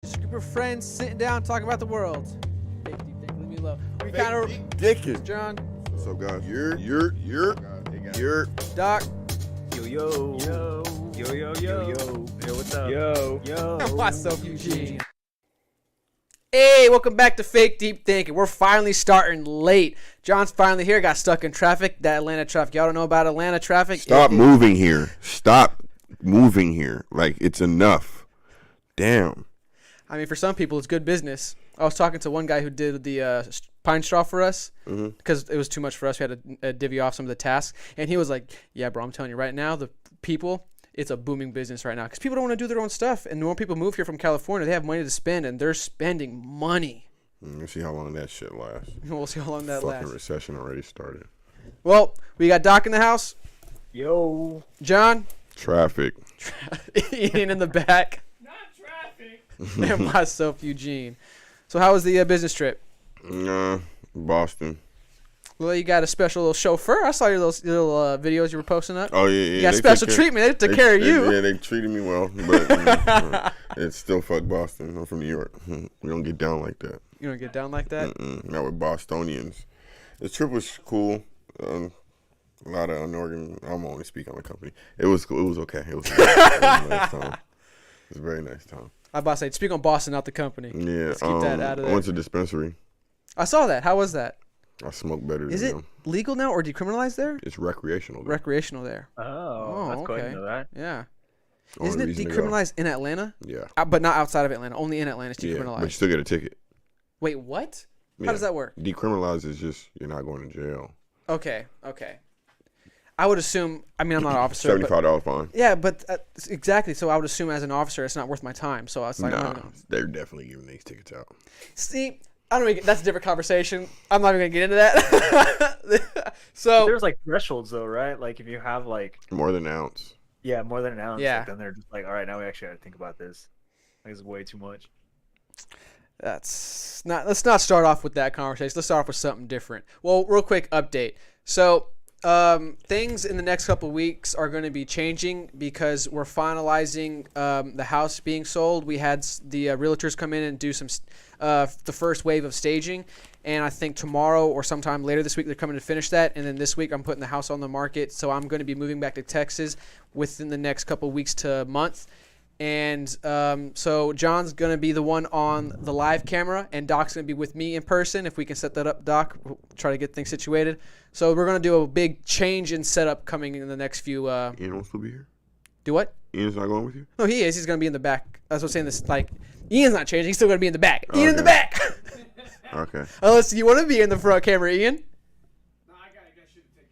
Just a group of friends sitting down talking about the world. Fake deep think, leave me low. We kind of Dickin'. John. What's up, guys? You're Doc. Yo. Hey, what's up? Yo. Myself, Eugene. Hey, welcome back to Fake Deep Thinking. We're finally starting late. John's finally here. Got stuck in traffic. That Atlanta traffic. Y'all don't know about Atlanta traffic? Stop moving here. Stop moving here. Like, it's enough. Damn. I mean, for some people, it's good business. I was talking to one guy who did the pine straw for us because it was too much for us. We had to divvy off some of the tasks. And he was like, yeah, bro, I'm telling you right now, the people, it's a booming business right now because people don't want to do their own stuff. And when people move here from California, they have money to spend, and they're spending money. Let's see how long that shit lasts. We'll see how long that lasts. Fucking recession already started. Well, we got Doc in the house. Yo. John. Traffic. Ian in the back. Not traffic. And myself, Eugene. So how was the business trip? Boston. Well, you got a special little chauffeur. I saw your little videos you were posting up. Oh, yeah. You got special treatment. They took care of you. Yeah, they treated me well. But it's still fuck Boston. I'm from New York. We don't get down like that. You don't get down like that? Not with Bostonians. The trip was cool. A lot of unorganized. I'm only speaking on the company. It was okay. It was a nice time. It was a very nice time. I was about to say, speak on Boston, not the company. Yeah. Let's keep that out of there. I went to dispensary. I saw that. How was that? I smoke better Is than it them. legal now or decriminalized there? It's recreational. Though. Recreational there. Oh, that's cool. I okay. didn't know that. Yeah. Only Isn't it reason to go. decriminalized in Atlanta? Yeah. But not outside of Atlanta. Only in Atlanta it's Yeah, decriminalized. but you still get a ticket. Wait, what? Yeah. How does that work? Decriminalized is just you're not going to jail. Okay. I would assume, I mean, I'm not an officer. $75 fine. Yeah, but exactly. So I would assume as an officer, it's not worth my time. So I was like, Nah, no. they're definitely giving these tickets out. See, I don't. That's a different conversation. I'm not even gonna get into that. So There's like thresholds though, right? Like if you have like More than an ounce. more than an ounce, Yeah. like, then they're just like, all right, now we actually got to think about this. Like it's way too much. that's not. Let's not start off with that conversation. Let's start off with something different. Well, real quick update. So things in the next couple of weeks are going to be changing because we're finalizing the house being sold. We had the realtors come in and do some the first wave of staging, and I think tomorrow or sometime later this week they're coming to finish that, and then this week I'm putting the house on the market. So I'm going to be moving back to Texas within the next couple of weeks to a month. And so John's going to be the one on the live camera, and Doc's going to be with me in person. If we can set that up, Doc, we'll try to get things situated. So we're going to do a big change in setup coming in the next few. Ian will still be here? Do what? Ian's not going with you? No, he is. He's going to be in the back. That's what I'm saying. This like Ian's not changing. He's still going to be in the back. Ian in the back. Okay. Unless you want to be in the front camera, Ian. No, I got shit to take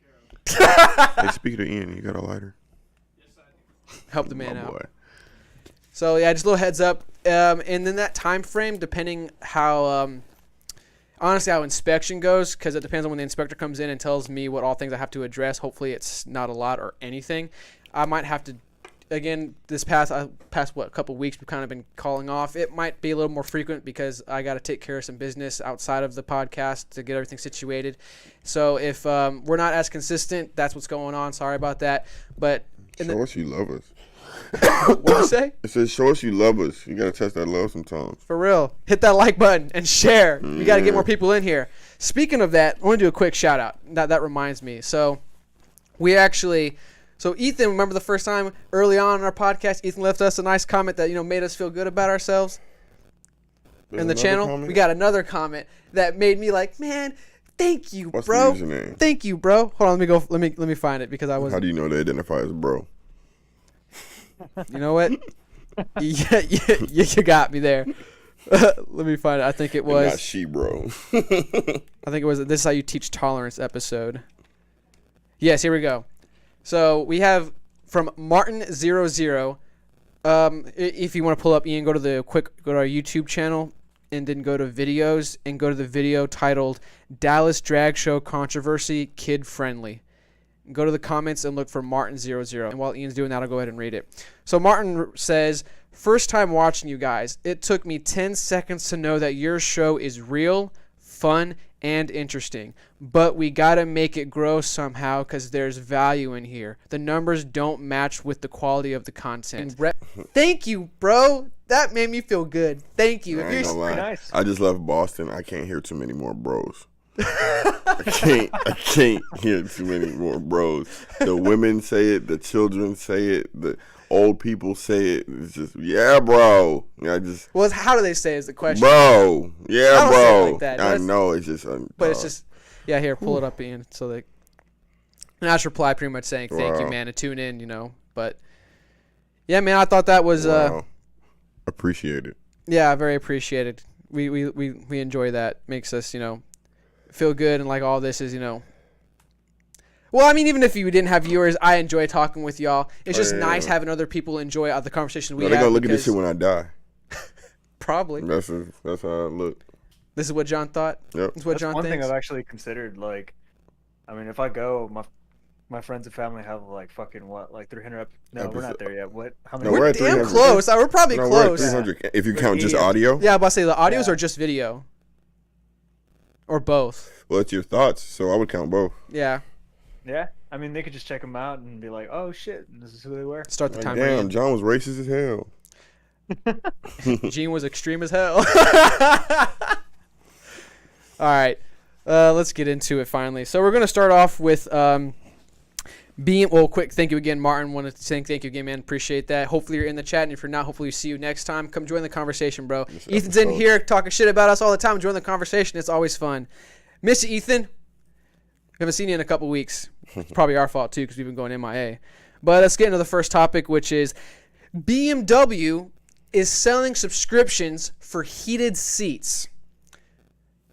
care of. Hey, speaking of Ian, you got a lighter? Yes, I do. Help the man My out. boy. So yeah, just a little heads up. And then that time frame, depending how honestly how inspection goes, because it depends on when the inspector comes in and tells me what all things I have to address. Hopefully it's not a lot or anything. I might have to, again, this past what, couple weeks we've kind of been calling off. It might be a little more frequent because I got to take care of some business outside of the podcast to get everything situated. So if we're not as consistent, that's what's going on. Sorry about that. But Show us you love us. what'd you say? It says show us you love us. You got to test that love sometimes. For real. Hit that like button and share. We got to get Yeah. more people in here. Speaking of that, I want to do a quick shout out. That reminds me. So Ethan, remember the first time early on in our podcast, Ethan left us a nice comment that, made us feel good about ourselves There's in the another channel. comment? We got another comment that made me like, man, thank you, What's bro. the username? Thank you, bro. Hold on, let me find it because I was How do you know they identify as bro? You know what? yeah, you got me there. Let me find it. I think it And was not she, bro. I think it was This Is How You Teach Tolerance episode. Yes, here we go. So we have from Martin00. If you want to pull up Ian, go to our YouTube channel and then go to videos and go to the video titled Dallas Drag Show Controversy Kid Friendly. Go to the comments and look for Martin00. And while Ian's doing that, I'll go ahead and read it. So Martin says, first time watching you guys. It took me 10 seconds to know that your show is real, fun, and interesting. But we got to make it grow somehow because there's value in here. The numbers don't match with the quality of the content. Thank you, bro. That made me feel good. Thank you. I ain't gonna lie. nice. I just left Boston. I can't hear too many more bros. I can't hear too many more bros. The women say it, the children say it, the old people say it. It's just, yeah, bro. Well, how do they say is the question. Bro. Yeah, I don't say it bro. like that. I know, it's just. But it's just, yeah, here, pull it up, Ian. So they, and I just reply pretty much saying, thank you, Wow. man, to tune in, you know. But, yeah, man, I thought that was, wow. Appreciate it. yeah, very appreciated. We enjoy that. Makes us, you know, feel good. And like all this is, you know. Well, I mean, even if you didn't have viewers, I enjoy talking with y'all. It's just nice having other people enjoy the conversation we have. They're going to look at this shit when I die. Probably. That's how I look. This is what John thought. Yep. This is what That's John one thing thinks. I've actually considered. Like, I mean, if I go, my friends and family have like fucking what, like 300. No, we're not there yet. What? How many? No, We're at damn 300. close. We're probably No, we're at close. 300. If you But count just yeah. audio. Yeah, I'm about to say the audios Yeah. or just video, or both. Well, it's your thoughts, so I would count both. Yeah, Yeah, I mean, they could just check them out and be like, "Oh shit, this is who they were." start the Like, timer. damn, Ian. John was racist as hell. Gene was extreme as hell. All right, let's get into it finally. So we're gonna start off with quick. Thank you again, Martin. Want to say thank you again, man. Appreciate that. Hopefully you're in the chat, and if you're not, hopefully we see you next time. Come join the conversation, bro. This Ethan's in episode. here talking shit about us all the time. Join the conversation. It's always fun. Miss you, Ethan. We haven't seen you in a couple weeks. It's probably our fault too because we've been going MIA. But let's get into the first topic, which is BMW is selling subscriptions for heated seats.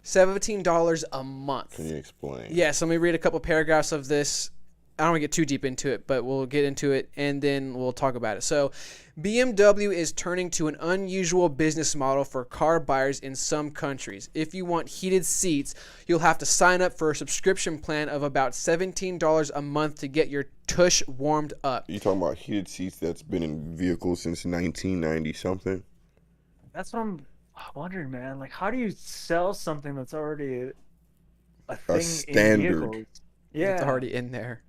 $17 a month. Can you explain? Yes, let me read a couple paragraphs of this. I don't want to get too deep into it, but we'll get into it and then we'll talk about it. So, BMW is turning to an unusual business model for car buyers in some countries. If you want heated seats, you'll have to sign up for a subscription plan of about $17 a month to get your tush warmed up. You talking about heated seats that's been in vehicles since 1990 something? That's what I'm wondering, man. Like, how do you sell something that's already a thing standard. in vehicles? Yeah, It's already in there.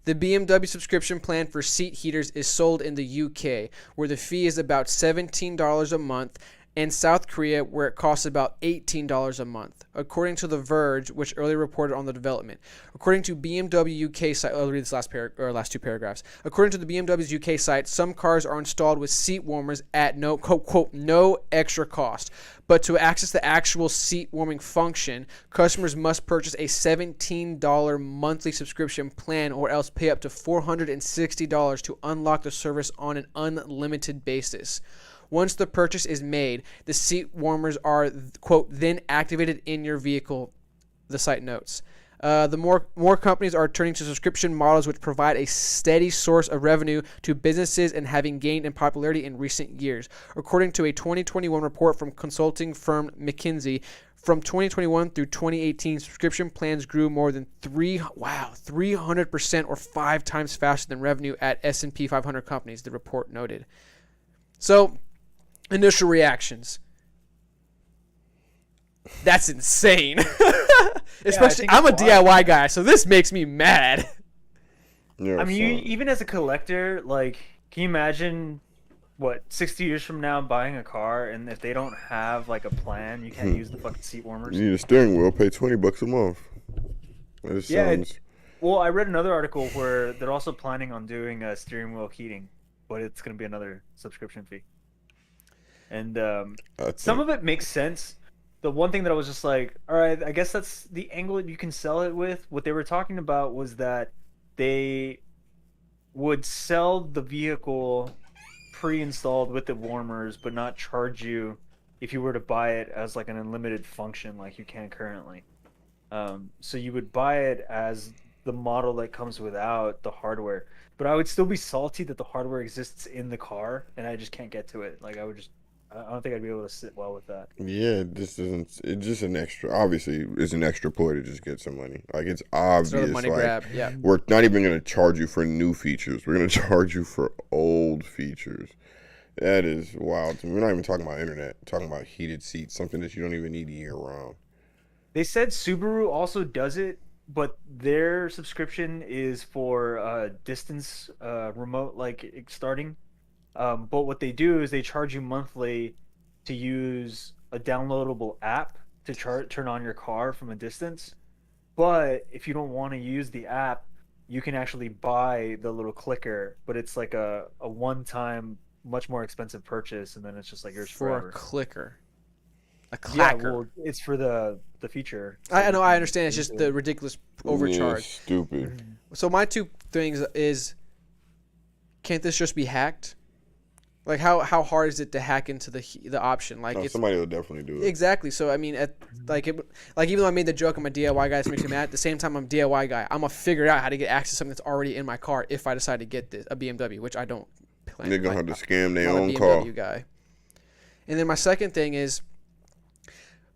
The BMW subscription plan for seat heaters is sold in the UK, where the fee is about $17 a month, and South Korea, where it costs about $18 a month, according to The Verge, which earlier reported on the development. According to BMW UK site, I'll read this last two paragraphs. According to the BMW's UK site, some cars are installed with seat warmers at no quote no extra cost. But to access the actual seat warming function, customers must purchase a $17 monthly subscription plan or else pay up to $460 to unlock the service on an unlimited basis. Once the purchase is made, the seat warmers are, quote, then activated in your vehicle, the site notes. The more companies are turning to subscription models which provide a steady source of revenue to businesses and having gained in popularity in recent years. According to a 2021 report from consulting firm McKinsey, from 2021 through 2018, subscription plans grew more than 300% or 5 times faster than revenue at S&P 500 companies, the report noted. So, initial reactions. That's insane. Especially, I'm a DIY guy, so this makes me mad. Yeah, I mean, so- even as a collector, like, can you imagine what 60 years from now buying a car and if they don't have like a plan, you can't use the fucking seat warmers? you need a steering wheel, pay $20 a month. That just Yeah, sounds. Well, I read another article where they're also planning on doing a steering wheel heating, but it's going to be another subscription fee. And some of it makes sense. The one thing that I was just like, all right, I guess that's the angle that you can sell it with. What they were talking about was that they would sell the vehicle pre-installed with the warmers, but not charge you if you were to buy it as like an unlimited function like you can currently. So you would buy it as the model that comes without the hardware. But I would still be salty that the hardware exists in the car and I just can't get to it. Like I don't think I'd be able to sit well with that. Yeah, this isn't. It's just an extra. Obviously, it's an extra ploy to just get some money. Like it's obvious. It's another money like, grab. Yeah. we're not even gonna charge you for new features. We're gonna charge you for old features. That is wild to me. We're not even talking about internet. We're talking about heated seats, something that you don't even need year round. They said Subaru also does it, but their subscription is for distance remote, like starting. But what they do is they charge you monthly to use a downloadable app to turn on your car from a distance. But if you don't want to use the app, you can actually buy the little clicker, but it's like a one-time, much more expensive purchase, and then it's just like yours For forever. a clicker. A Yeah, clacker. well, it's for the feature. So I you know, I can understand. It's use just it. the ridiculous overcharge. Yeah, stupid. So my two things is, can't this just be hacked? Like how hard is it to hack into the option? Like No, it's somebody will definitely do it. exactly. So I mean, like even though I made the joke I'm a DIY guy, this makes me mad. At the same time, I'm a DIY guy. I'm gonna figure out how to get access to something that's already in my car if I decide to get a BMW, which I don't plan. They're gonna have to scam their I'm own not a car. BMW guy. And then my second thing is,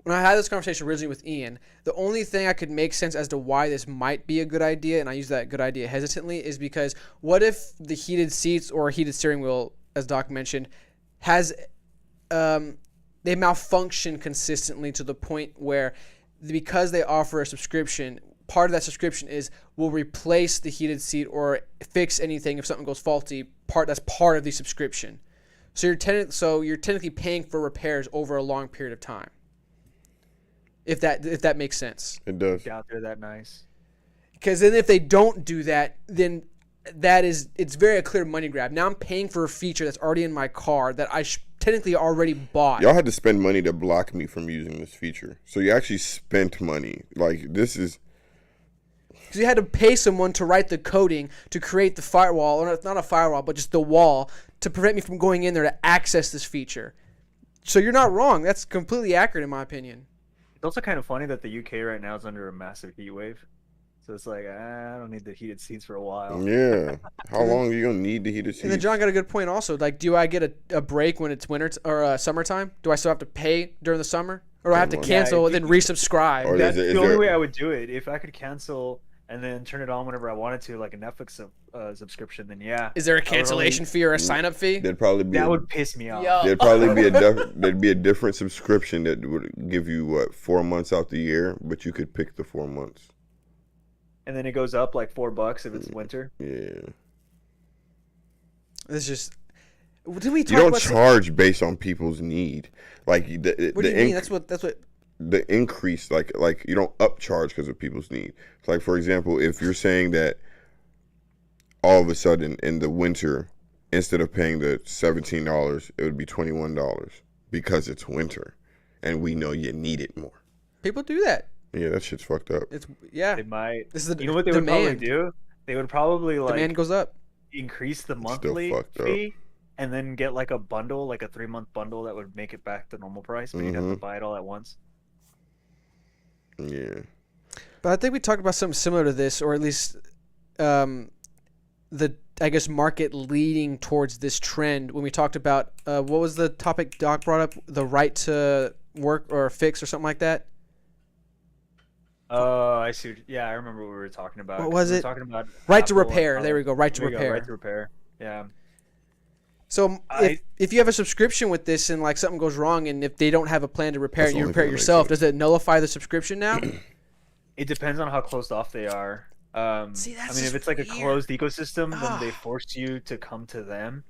when I had this conversation originally with Ian, the only thing I could make sense as to why this might be a good idea, and I use that good idea hesitantly, is because what if the heated seats or heated steering wheel, as Doc mentioned, has they malfunction consistently to the point where, because they offer a subscription, part of that subscription is we'll replace the heated seat or fix anything if something goes faulty. That's part of the subscription. So you're technically paying for repairs over a long period of time. If that makes sense. It does. Out there that nice. Because then if they don't do that, then it's very a clear money grab. Now I'm paying for a feature that's already in my car that I technically already bought. Y'all had to spend money to block me from using this feature. So you actually spent money. Like, this is... Because you had to pay someone to write the coding to create the firewall, or not a firewall, but just the wall to prevent me from going in there to access this feature. So you're not wrong. That's completely accurate in my opinion. It's also kind of funny that the UK right now is under a massive heat wave. So it's like, I don't need the heated seats for a while. Yeah. How long are you going to need the heated seats? And then John got a good point also. Like, do I get a break when it's winter or summertime? Do I still have to pay during the summer? Or do I have to Come on. cancel Yeah, and then resubscribe? Or That's is the only there- way I would do it. If I could cancel and then turn it on whenever I wanted to, like a Netflix subscription, then yeah. Is there a cancellation fee or a sign-up fee? There'd probably be That would piss me off. Yo. there'd probably be there'd be a different subscription that would give you 4 months out the year, but you could pick the 4 months. And then it goes up like $4 if it's winter. Yeah. It's just... Did we talk You don't about charge based on people's need. Like What do you mean? That's what... the increase, like you don't upcharge because of people's need. Like, for example, if you're saying that all of a sudden in the winter, instead of paying the $17, it would be $21 because it's winter, and we know you need it more. People do that. Yeah, that shit's fucked up. It's yeah. They might. This is the You know what they would demand. probably do? They would probably like Demand goes up. increase the Still monthly fucked up. fee and then get like a bundle, like a 3-month bundle that would make it back to normal price, but you'd have to buy it all at once. Yeah. But I think we talked about something similar to this, or at least the market leading towards this trend when we talked about what was the topic Doc brought up, the right to work or fix or something like that. Oh, I see. Yeah, I remember what we were talking about. What 'cause was we were it? Talking about Right to Apple and repair. how- There we go. Right to there we go, repair. Right to repair. Yeah. So if you have a subscription with this and like something goes wrong and if they don't have a plan to repair That's it, you the only repair it thing that makes yourself, sense. does it nullify the subscription now? It depends on how closed off they are. See, that's I mean, just if it's like a weird. closed ecosystem, then they Ah. force you to come to them,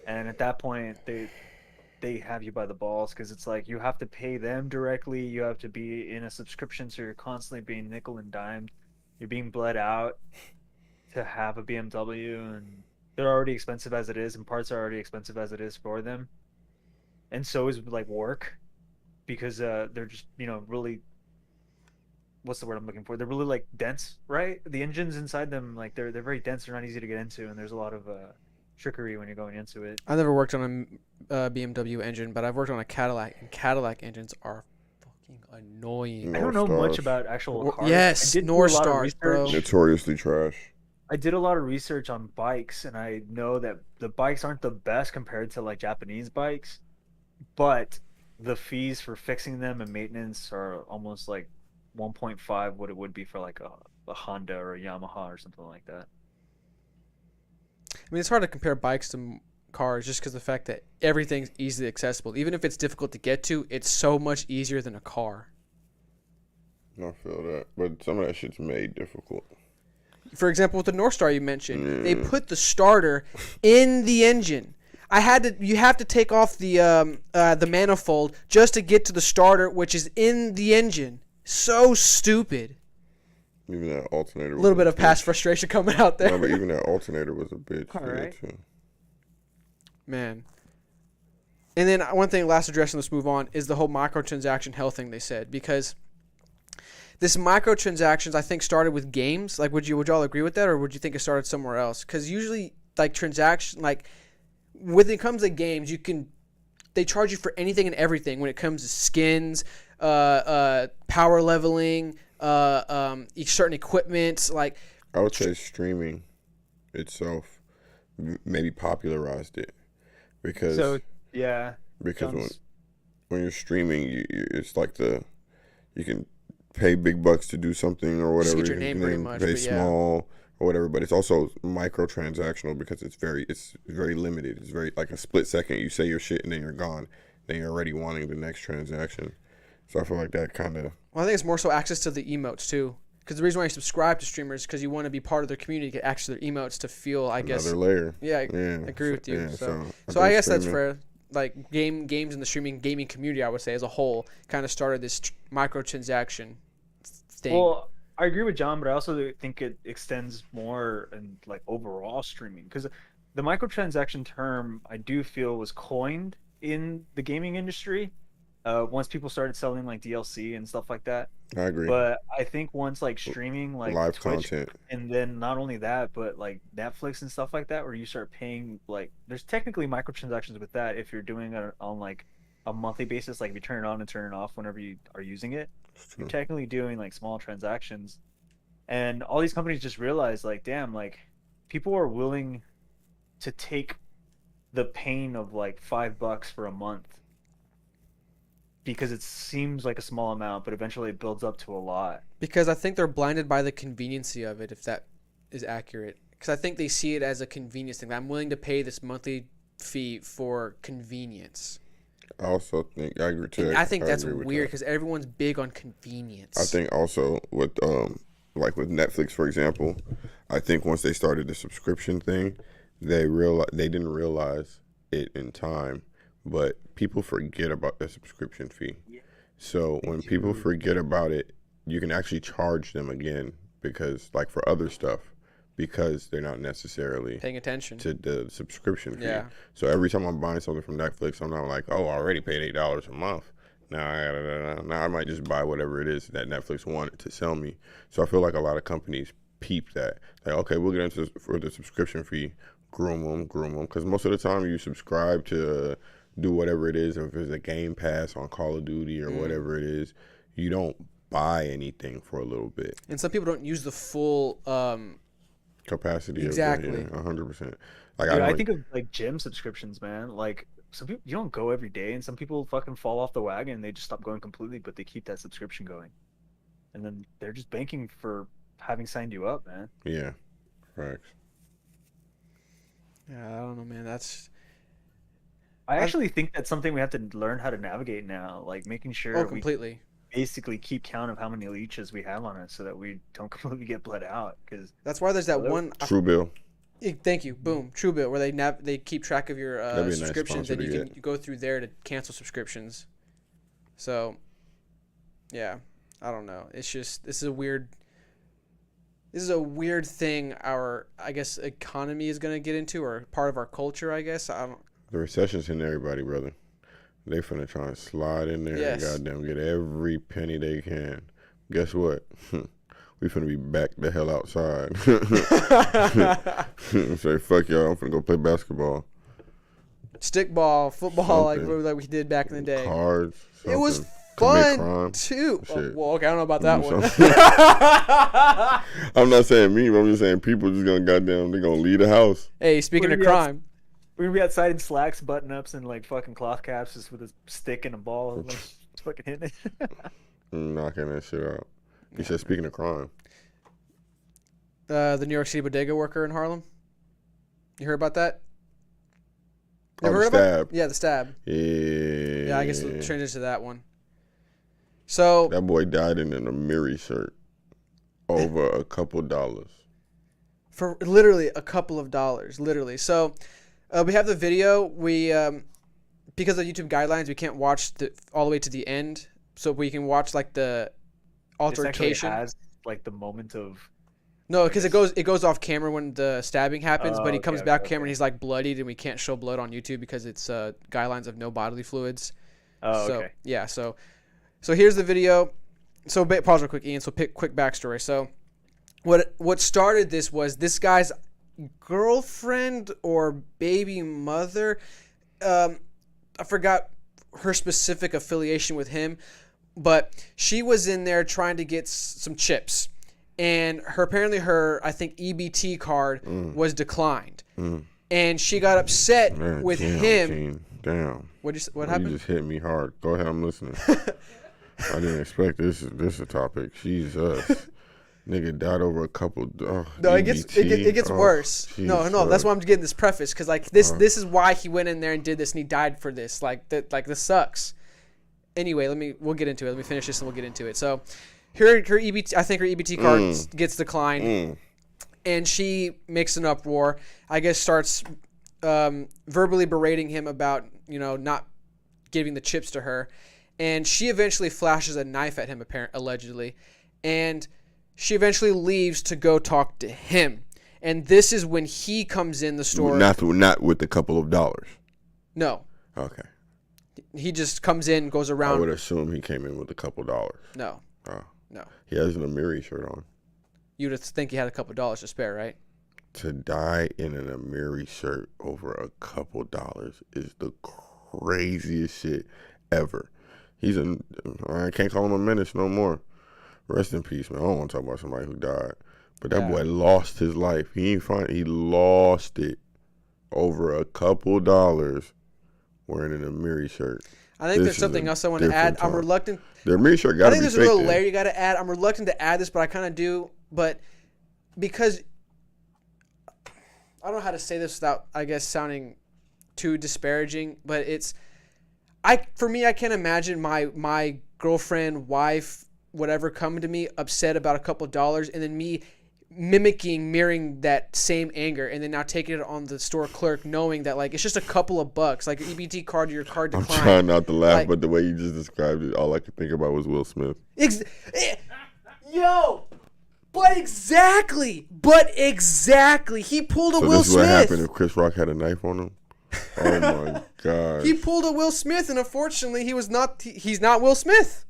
and at that point, they have you by the balls because it's like you have to pay them directly. You have to be in a subscription, so you're constantly being nickel and dimed. You're being bled out to have a BMW, and they're already expensive as it is, and parts are already expensive as it is for them. And so is like work, because they're just really. What's the word I'm looking for? They're really like dense, right? The engines inside them, like they're very dense. They're not easy to get into, and there's a lot of trickery when you're going into it. I never worked on a BMW engine, but I've worked on a Cadillac, and Cadillac engines are fucking annoying. I don't know North much Stars. about actual Or- cars. yes, I did do North a lot of Stars, bro. research. Notoriously trash. I did a lot of research on bikes, and I know that the bikes aren't the best compared to like Japanese bikes, but the fees for fixing them and maintenance are almost like 1.5 what it would be for like a Honda or a Yamaha or something like that. I mean, it's hard to compare bikes to cars just because the fact that everything's easily accessible. Even if it's difficult to get to, it's so much easier than a car. I feel that, but some of that shit's made difficult. For example, with the North Star you mentioned, they Yeah. put the starter in the engine. You have to take off the manifold just to get to the starter, which is in the engine. So stupid. Even that alternator. A little bit of past frustration coming out there. No, but even that alternator was a bitch. All right. Too. Man. And then one thing, last address, and let's move on, is the whole microtransaction hell thing they said. Because this microtransactions, I think, started with games. Like, would y'all agree with that, or would you think it started somewhere else? Because usually, like, when it comes to games, they charge you for anything and everything when it comes to skins, power leveling, certain equipment. Like, I would say streaming itself maybe popularized it because when you're streaming, it's like you can pay big bucks to do something or whatever. Just get your name pretty much, pay but yeah. small or whatever, but it's also microtransactional because it's very limited. It's very like a split second. You say your shit and then you're gone. Then you're already wanting the next transaction. So I feel like that kind of. Well, I think it's more so access to the emotes too. Because the reason why you subscribe to streamers is because you want to be part of their community, get access to their emotes to feel, I guess. Another layer. Yeah, I agree with you. Yeah, so I guess that's fair. Like games in the gaming community, I would say as a whole, kind of started this microtransaction thing. Well, I agree with John, but I also think it extends more and like overall streaming, because the microtransaction term I do feel was coined in the gaming industry once people started selling like DLC and stuff like that. I agree. But I think once like streaming like live Twitch, content, and then not only that, but like Netflix and stuff like that, where you start paying, like there's technically microtransactions with that if you're doing it on like a monthly basis, like if you turn it on and turn it off whenever you are using it. You're technically doing like small transactions, and all these companies just realize like, damn, like people are willing to take the pain of like $5 for a month because it seems like a small amount, but eventually it builds up to a lot. Because I think they're blinded by the conveniency of it, if that is accurate. Because I think they see it as a convenience thing. I'm willing to pay this monthly fee for convenience. I also think I agree too. I think that's weird because everyone's big on convenience. I think also with like with Netflix, for example, I think once they started the subscription thing, they didn't realize it in time, but people forget about the subscription fee. Yeah. So when people forget about it, you can actually charge them again because like for other stuff, because they're not necessarily paying attention to the subscription fee. Yeah. So every time I'm buying something from Netflix, I'm not like, oh, I already paid $8 a month. Now I might just buy whatever it is that Netflix wanted to sell me. So I feel like a lot of companies peep that. Like, okay, we'll get into for the subscription fee, groom them. Because most of the time you subscribe to do whatever it is. If it's a Game Pass on Call of Duty or whatever it is, you don't buy anything for a little bit. And some people don't use the full capacity. Exactly. Of 100%. Like I think of like gym subscriptions, man. Like some people, you don't go every day, and some people fucking fall off the wagon and they just stop going completely, but they keep that subscription going, and then they're just banking for having signed you up, man. Yeah, facts. Yeah, I don't know, man. I actually think that's something we have to learn how to navigate now, like making sure completely. We basically keep count of how many leeches we have on it so that we don't completely get bled out. Because that's why there's that one Truebill. Thank you. Boom. Truebill, where they keep track of your subscriptions, and you can go through there to cancel subscriptions. So, yeah, I don't know. It's just this is a weird thing our, I guess, economy is going to get into, or part of our culture, I guess. The recession's hitting everybody, brother. They finna try and slide in there and goddamn get every penny they can. Guess what? We finna be back the hell outside. Say, fuck y'all, I'm finna go play basketball. Stickball, football, like we did back in the day. Cards. It was fun, too. Well, okay, I don't know about that one. I'm not saying me, but I'm just saying people just gonna goddamn, they're gonna leave the house. Hey, speaking of crime. We're gonna be outside in slacks, button-ups, and like fucking cloth caps just with a stick and a ball and like fucking hitting it. Knocking that shit out. You said speaking of crime. The New York City bodega worker in Harlem. You heard about that? Never heard about it? Yeah, the stab. Yeah. Yeah, I guess we'll transition to that one. So that boy died in an Amiri shirt over a couple dollars. For literally a couple of dollars, literally. So We have the video. We because of YouTube guidelines, we can't watch all the way to the end, so we can watch like the altercation. This actually has like the moment of. No, because it goes off camera when the stabbing happens, but he comes back camera and he's like bloodied, and we can't show blood on YouTube because it's guidelines of no bodily fluids. Oh, so, okay. Yeah, so here's the video. So pause real quick, Ian. So quick backstory. So what started this was this guy's girlfriend or baby mother. I forgot her specific affiliation with him, but she was in there trying to get some chips. And apparently her, I think, EBT card was declined. And she got upset with him. Gene, damn. What happened? You just hit me hard. Go ahead, I'm listening. I didn't expect this a topic. Jesus. Nigga died over a couple. No, it gets worse. No, that's why I'm getting this preface, because like this is why he went in there and did this, and he died for this. Like this sucks. Anyway, we'll get into it. Let me finish this and we'll get into it. So. Her EBT, I think her EBT card gets declined, and she makes an uproar. I guess starts verbally berating him about not giving the chips to her, and she eventually flashes a knife at him, allegedly, and she eventually leaves to go talk to him. And this is when he comes in the store. Not with a couple of dollars. No. Okay. He just comes in, goes around. I would assume he came in with a couple dollars. No. Oh. No. He has an Amiri shirt on. You would think he had a couple dollars to spare, right? To die in an Amiri shirt over a couple dollars is the craziest shit ever. I can't call him a menace no more. Rest in peace, man. I don't want to talk about somebody who died. But that boy lost his life. He lost it over a couple dollars wearing an Amiri shirt. I think there's something else I want to add. I'm reluctant. The Amiri shirt got to be I think there's a little layer you got to add. I'm reluctant to add this, but I kind of do. But because I don't know how to say this without, I guess, sounding too disparaging, but for me, I can't imagine my girlfriend, wife, whatever, coming to me upset about a couple of dollars, and then me mirroring that same anger, and then now taking it on the store clerk, knowing that like it's just a couple of bucks, like your EBT card, your card declined. I'm trying not to laugh, but the way you just described it, all I could think about was Will Smith. But exactly, he pulled a Will Smith. So this is what happened if Chris Rock had a knife on him. Oh my god. He pulled a Will Smith, and unfortunately, he's not Will Smith,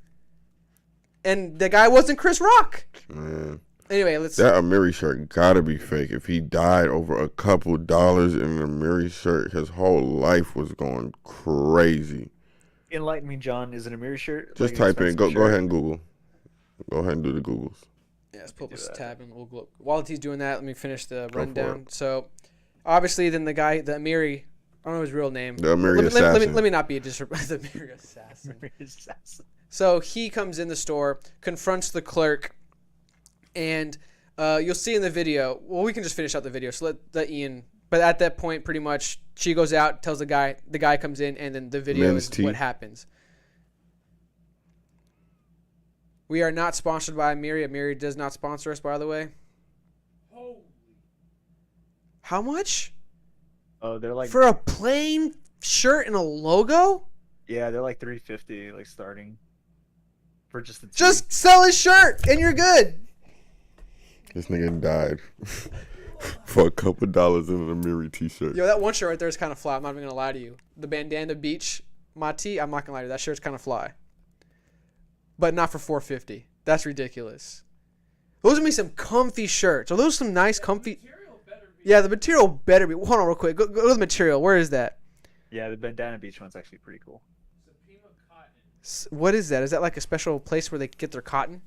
and the guy wasn't Chris Rock. Man. Anyway, that Amiri shirt gotta be fake. If he died over a couple dollars in an Amiri shirt, his whole life was going crazy. Enlighten me, John. Is it a Amiri shirt? Just type in. Go ahead and Google. Go ahead and do the Googles. Yeah, let's pull up this tab and we'll look. While he's doing that, let me finish the rundown. So, obviously, then the Amiri, I don't know his real name. The Amiri assassin. Let me not be the Amiri assassin. So he comes in the store, confronts the clerk. And you'll see in the video, well, we can just finish out the video. So let Ian, but at that point, pretty much, she goes out, tells the guy comes in, and then the video is what happens. We are not sponsored by Amiri. Amiri does not sponsor us, by the way. Holy. How much? Oh, they're like. For a plain shirt and a logo? Yeah, they're like $350, like starting. For just the tee. Just sell his shirt, and you're good. This nigga died for a couple dollars in an Amiri t-shirt. Yo, that one shirt right there is kind of fly. I'm not even going to lie to you. The Bandana Beach, my tee, I'm not going to lie to you. That shirt's kind of fly. But not for $450. That's ridiculous. Those are going to be some comfy shirts. Are those some nice, comfy... Yeah, the material better be... Hold on real quick. Go to the material. Where is that? Yeah, the Bandana Beach one's actually pretty cool. What is that? Is that like a special place where they get their cotton?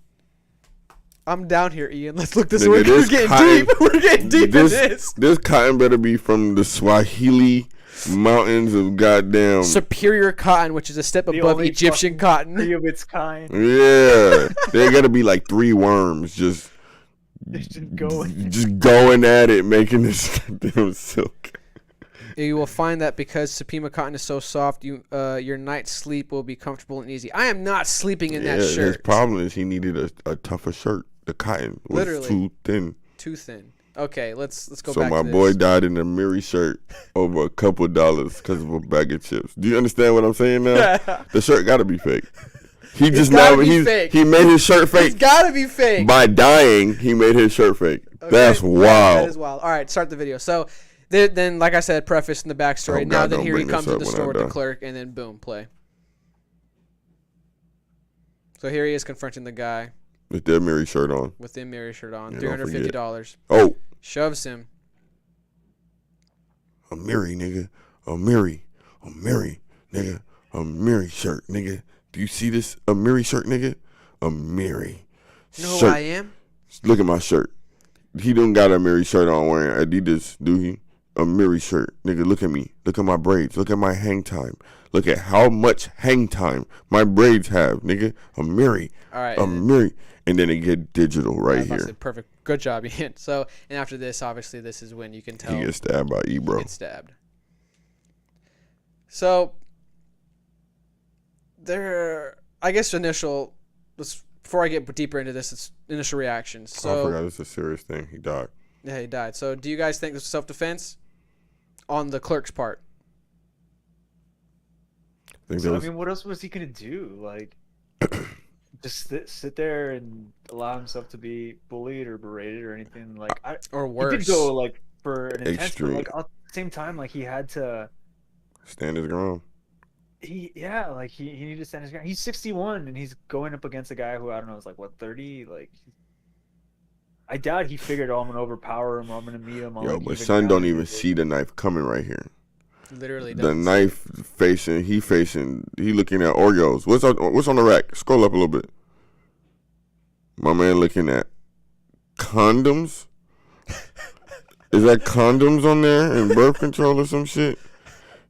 I'm down here, Ian. Let's look this way. We're getting deep. We're getting deep in this. This cotton better be from the Swahili mountains of goddamn... Superior cotton, which is a step above Egyptian cotton. Of its kind. Yeah. There gotta be like 3 worms just going at it, making this goddamn silk. You will find that because Supima cotton is so soft, your night's sleep will be comfortable and easy. I am not sleeping in that shirt. His problem is he needed a tougher shirt. The cotton was too thin. Too thin. Okay, let's go So back my to this. boy died in a Miri shirt over a couple dollars because of a bag of chips. Do you understand what I'm saying now? The shirt got to be fake. He just gotta now be fake. he made his shirt It's fake. got to be fake. By dying, he made his shirt fake. Okay? That's wild. That is wild. All right, start the video. So then, like I said, preface in the backstory. Oh, Now God, that don't here he bring this comes to up the when I store with the die. clerk, and then boom, play. So here he is confronting the guy With that Miri shirt on. with the Miri shirt on, Yeah, don't forget. $350. Oh, Shoves him. a Miri, nigga. A Miri, nigga. A Miri shirt, nigga. Do you see this? A Miri shirt, nigga. A Miri. You know who shirt. I am? Look at my shirt. He don't got a Miri shirt on wearing Adidas, do he? A Miri shirt. Nigga, look at me. Look at my braids. Look at my hang time. Look at how much hang time my braids have, nigga. A Miri. All right. A Miri. And then it get digital I right was about to here. say, perfect. Good job, Ian. So, and after this, obviously, this is when you can tell He gets stabbed by Ebro. gets stabbed. So, I guess before I get deeper into this, it's initial reactions. I So, forgot it's a serious thing. He died. yeah, he died. So, do you guys think this was self-defense on the clerk's part? I think So, that I was mean, what else was he gonna do? Like, just sit there and allow himself to be bullied or berated or anything? Like, Or he worse? did go like for an intense, but Extreme. like at the same time, like he had to. stand his ground. He needed to stand his ground. He's 61 and he's going up against a guy who I don't know is like what 30. Like, I doubt he figured, oh, I'm gonna overpower him or I'm gonna meet him. on, Yo, like, but even son ground don't or even anything. see the knife coming right here. Literally The doesn't. knife facing, he looking at Oreos. What's on the rack? Scroll up a little bit. My man looking at condoms. Is that condoms on there and birth control or some shit?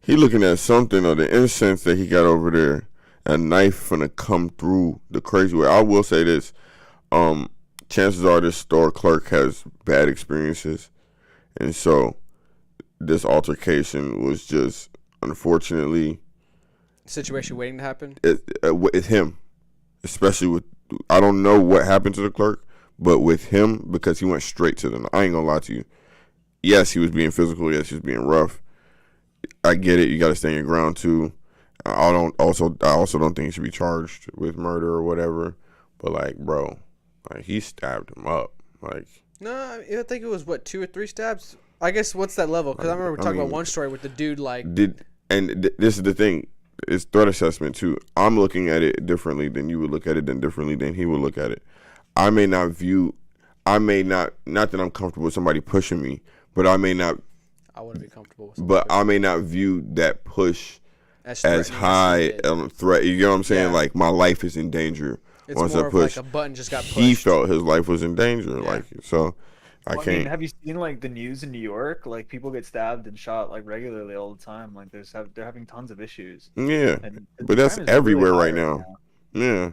He looking at something or the incense that he got over there. A knife finna come through the crazy way. I will say this. Chances are this store clerk has bad experiences. And so this altercation was just, unfortunately, Situation waiting to happen. it's him. Especially with, I don't know what happened to the clerk, but with him, because he went straight to the, I ain't gonna lie to you. Yes, he was being physical. Yes, he was being rough. I get it. You got to stand your ground too. I also don't think he should be charged with murder or whatever. But like, bro, like he stabbed him up. Like, No, I think it was what 2 or 3 stabs. I guess what's that level? Because I remember talking about one story with the dude like. this is the thing. It's threat assessment too. I'm looking at it differently than you would look at it, than differently than he would look at it. I may not, not that I'm comfortable with somebody pushing me, but I may not. I wouldn't be comfortable with. But I may not view that push as threatening high he did. threat. You know what I'm saying? Yeah. Like, my life is in danger. It's once more I of push, like a button just got pushed. he felt his life was in danger. Yeah. Like, so I Well, can't. I mean, have you seen like the news in New York? Like people get stabbed and shot like regularly all the time. Like they're having tons of issues. Yeah, And but that's crime is really everywhere high right now. Yeah,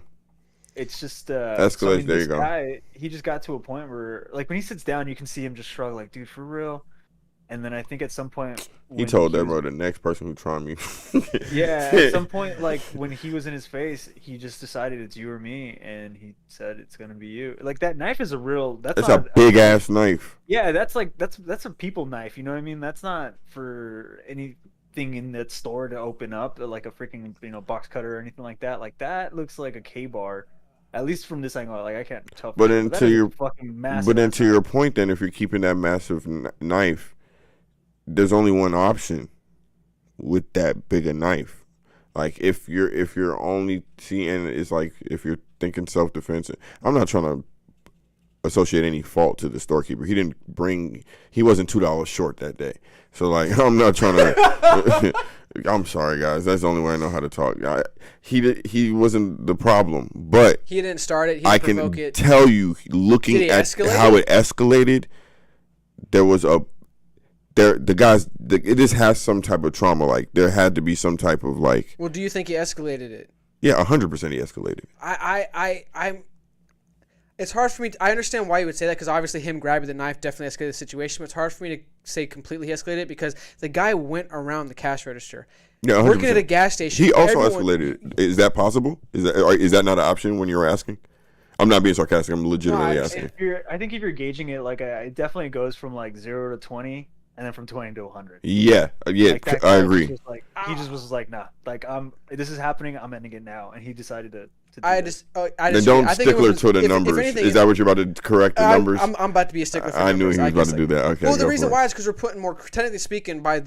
It's just Escalate, there you this go. guy, he just got to a point where like when he sits down, you can see him just shrug, like, dude, for real. And then I think at some point he when told that was- bro, the next person who tried me. Yeah, at some point, like when he was in his face, he just decided it's you or me, and he said it's gonna be you. Like that knife is a real. That's It's not a big ass knife. Yeah, that's like that's a people knife. You know what I mean? That's not for anything in that store to open up, like a freaking box cutter or anything like that. Like that looks like a K-bar. At least from this angle, like I can't tell. But for sure, then that to is a your- fucking massive. But then ass to knife. your point, then if you're keeping that massive knife, there's only one option with that bigger knife. Like if you're only seeing, it's like if you're thinking self-defense. I'm not trying to associate any fault to the storekeeper. He wasn't $2 short that day. So like I'm not trying to. I'm sorry guys. That's the only way I know how to talk. He wasn't the problem, but He didn't start it. He I didn't can provoke it. tell you, looking Did he at escalate how it? it escalated, this has some type of trauma. Like there had to be some type of like, Well, do you think he escalated it? yeah, 100% he escalated. I'm. It's hard for me. I understand why you would say that because obviously him grabbing the knife definitely escalated the situation. But it's hard for me to say completely escalated it because the guy went around the cash register. Yeah, 100%. Working at a gas station. He also everyone- escalated. Is that possible? Is that not an option when you're asking? I'm not being sarcastic. I'm legitimately No, asking. I think if you're gauging it, like it definitely goes from like 0 to 20, and then from 20 to 100. Yeah, Like that I guy agree. was like, he just was like, nah, like this is happening. I'm ending it now, and he decided to do I this. just, I Then just, don't I think it stickler was, to the if numbers. anything, Is that what you're about to correct the numbers? I'm about to be a stickler for I numbers. knew he was about guess, to do that. Okay. Well, the go reason for it. why is because we're putting more, technically speaking, by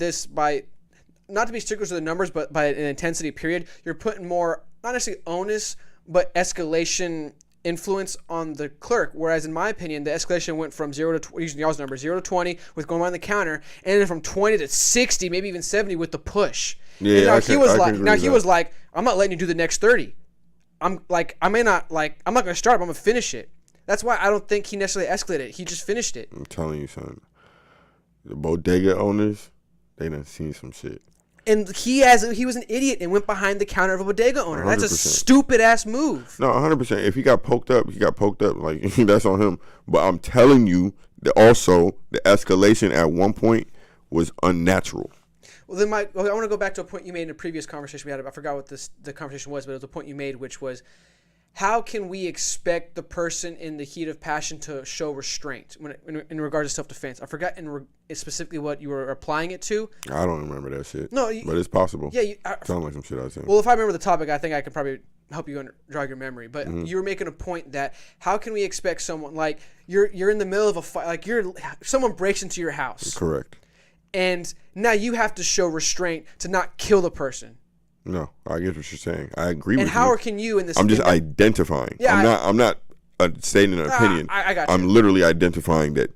not to be sticklers to the numbers, but by an intensity period, you're putting more, not necessarily onus, but escalation influence on the clerk. Whereas in my opinion, the escalation went from 0 to, using y'all's number, 0 to 20 with going behind the counter, and then from 20 to 60, maybe even 70 with the push. Yeah, and now I he can was agree with that. was like, I'm not letting you do the next 30. I'm not going to start, but I'm going to finish it. That's why I don't think he necessarily escalated. He just finished it. I'm telling you, son. The bodega owners, they done seen some shit. And he was an idiot and went behind the counter of a bodega owner. That's a 100%. stupid ass move. No, 100%. If he got poked up, he got poked up. Like, that's on him. But I'm telling you that also the escalation at one point was unnatural. Well, then I want to go back to a point you made in a previous conversation we had. I forgot what the conversation was, but it was a point you made, which was, how can we expect the person in the heat of passion to show restraint in regards to self-defense? I forgot specifically what you were applying it to. I don't remember that shit. No, but it's possible. Yeah, sound like some shit I was saying. Well, if I remember the topic, I think I could probably help you jog your memory. But Mm-hmm. you were making a point that how can we expect someone, like you're in the middle of a fight, like someone breaks into your house, Correct. and now you have to show restraint to not kill the person. No, I get what you're saying. I agree with And you. how can you in this? I'm just identifying. Yeah, I'm not stating an opinion. I got you. I'm literally identifying that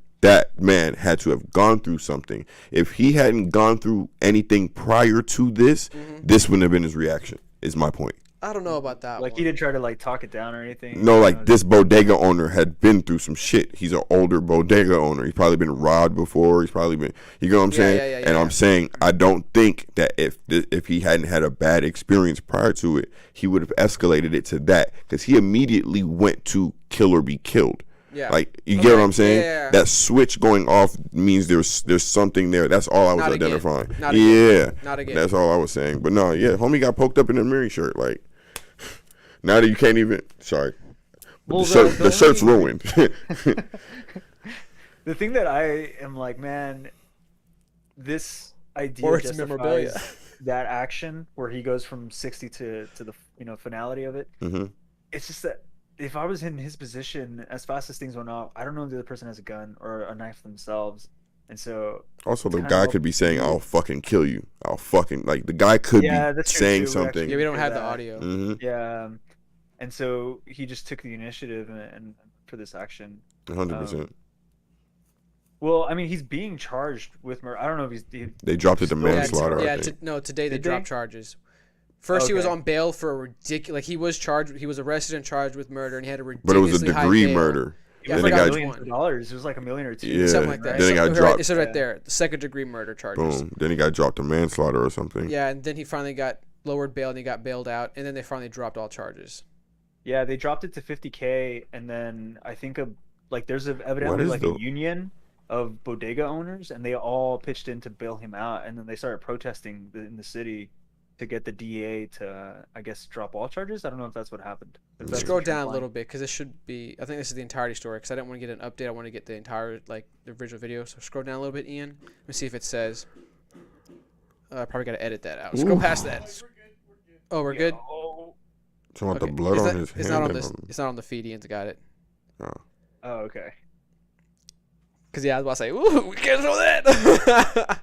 man had to have gone through something. If he hadn't gone through anything prior to this, this wouldn't have been his reaction. Is my point. I don't know about that. Like one. he didn't try to like talk it down or anything. No, like this bodega owner had been through some shit. He's an older bodega owner. He's probably been robbed before. He's probably been, you know what I'm saying? And I'm saying I don't think that if he hadn't had a bad experience prior to it, he would have escalated it to that, because he immediately went to kill or be killed. Yeah. Like, you get what I'm saying? Yeah. That switch going off means there's something there. That's all I was Not again. identifying. Not again. Yeah. Not again. That's all I was saying. But no, yeah, homie got poked up in a Miri shirt. Like, now that you can't even, sorry. Well, the shirt's ruined. The thing that I am like, man, this idea Or it's memorabilia. justifies that action where he goes from 60 to the finality of it. Mm-hmm. It's just that if I was in his position, as fast as things went off, I don't know if the other person has a gun or a knife themselves, and so Also, the kind guy of could be saying, "I'll fucking kill you." I'll fucking, like, the guy could Yeah, be that's true saying too. We something. actually- Yeah, we don't hear have the that. audio. Mm-hmm. yeah, and so he just took the initiative and for this action. 100%. Well, I mean, he's being charged with murder. I don't know if They dropped it to still- manslaughter. Yeah, I think. today they Did dropped they? charges. First, he was Okay. on bail for a ridiculous. Like, he was charged. He was arrested and charged with murder, and he had a But it ridiculously was a high degree bail. murder. Yeah, It Then was it like got- millions of dollars. It was like $1 million or $2 Yeah. million. Something like that. Then it got Right, dropped. It said right there, the second degree murder charges. Boom. Then he got dropped to manslaughter or something. Yeah, and then he finally got lowered bail, and he got bailed out, and then they finally dropped all charges. Yeah, they dropped it to $50K, and then I think there's evidently is like the- a union of bodega owners, and they all pitched in to bail him out, and then they started protesting in the city to get the DA to, I guess, drop all charges. I don't know if that's what happened. If that's Scroll what you're down a implying. little bit, because this should be. I think this is the entirety story, because I didn't want to get an update. I want to get the entire, like, the original video. So scroll down a little bit, Ian. Let me see if it says. I probably got to edit that out. Scroll past that. Oh, we're good. Oh, Talking about Okay. the blood It's on not- his hand. It's not on and this. It's not on the feed. Ian's got it. oh, okay. Because, yeah, I was about to say, ooh, we can't show that.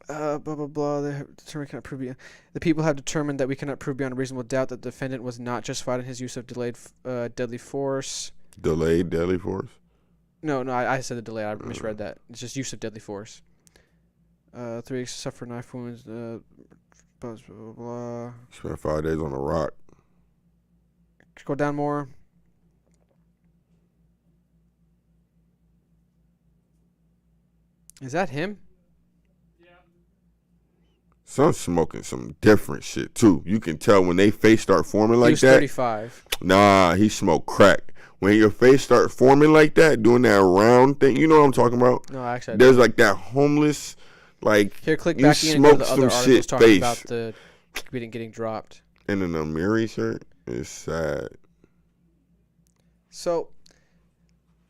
Blah, blah, blah. They have determined cannot prove beyond. The people have determined that we cannot prove beyond a reasonable doubt that the defendant was not justified in his use of delayed deadly force. Delayed deadly force. No, I said the delay. I misread that. It's just use of deadly force. 3 weeks suffer knife wounds. Blah, blah, blah, blah. Spent 5 days on a rock. Scroll down more. Is that him? Son's smoking some different shit too. You can tell when they face start forming He like was that. 35. Nah, he smoked crack. When your face start forming like that, doing that round thing, you know what I'm talking about? No, actually, I There's don't. like that homeless, like, Here, click you back in and go to the smoked other some articles shit talking face. about the getting dropped. in an Amiri shirt. It's sad. So,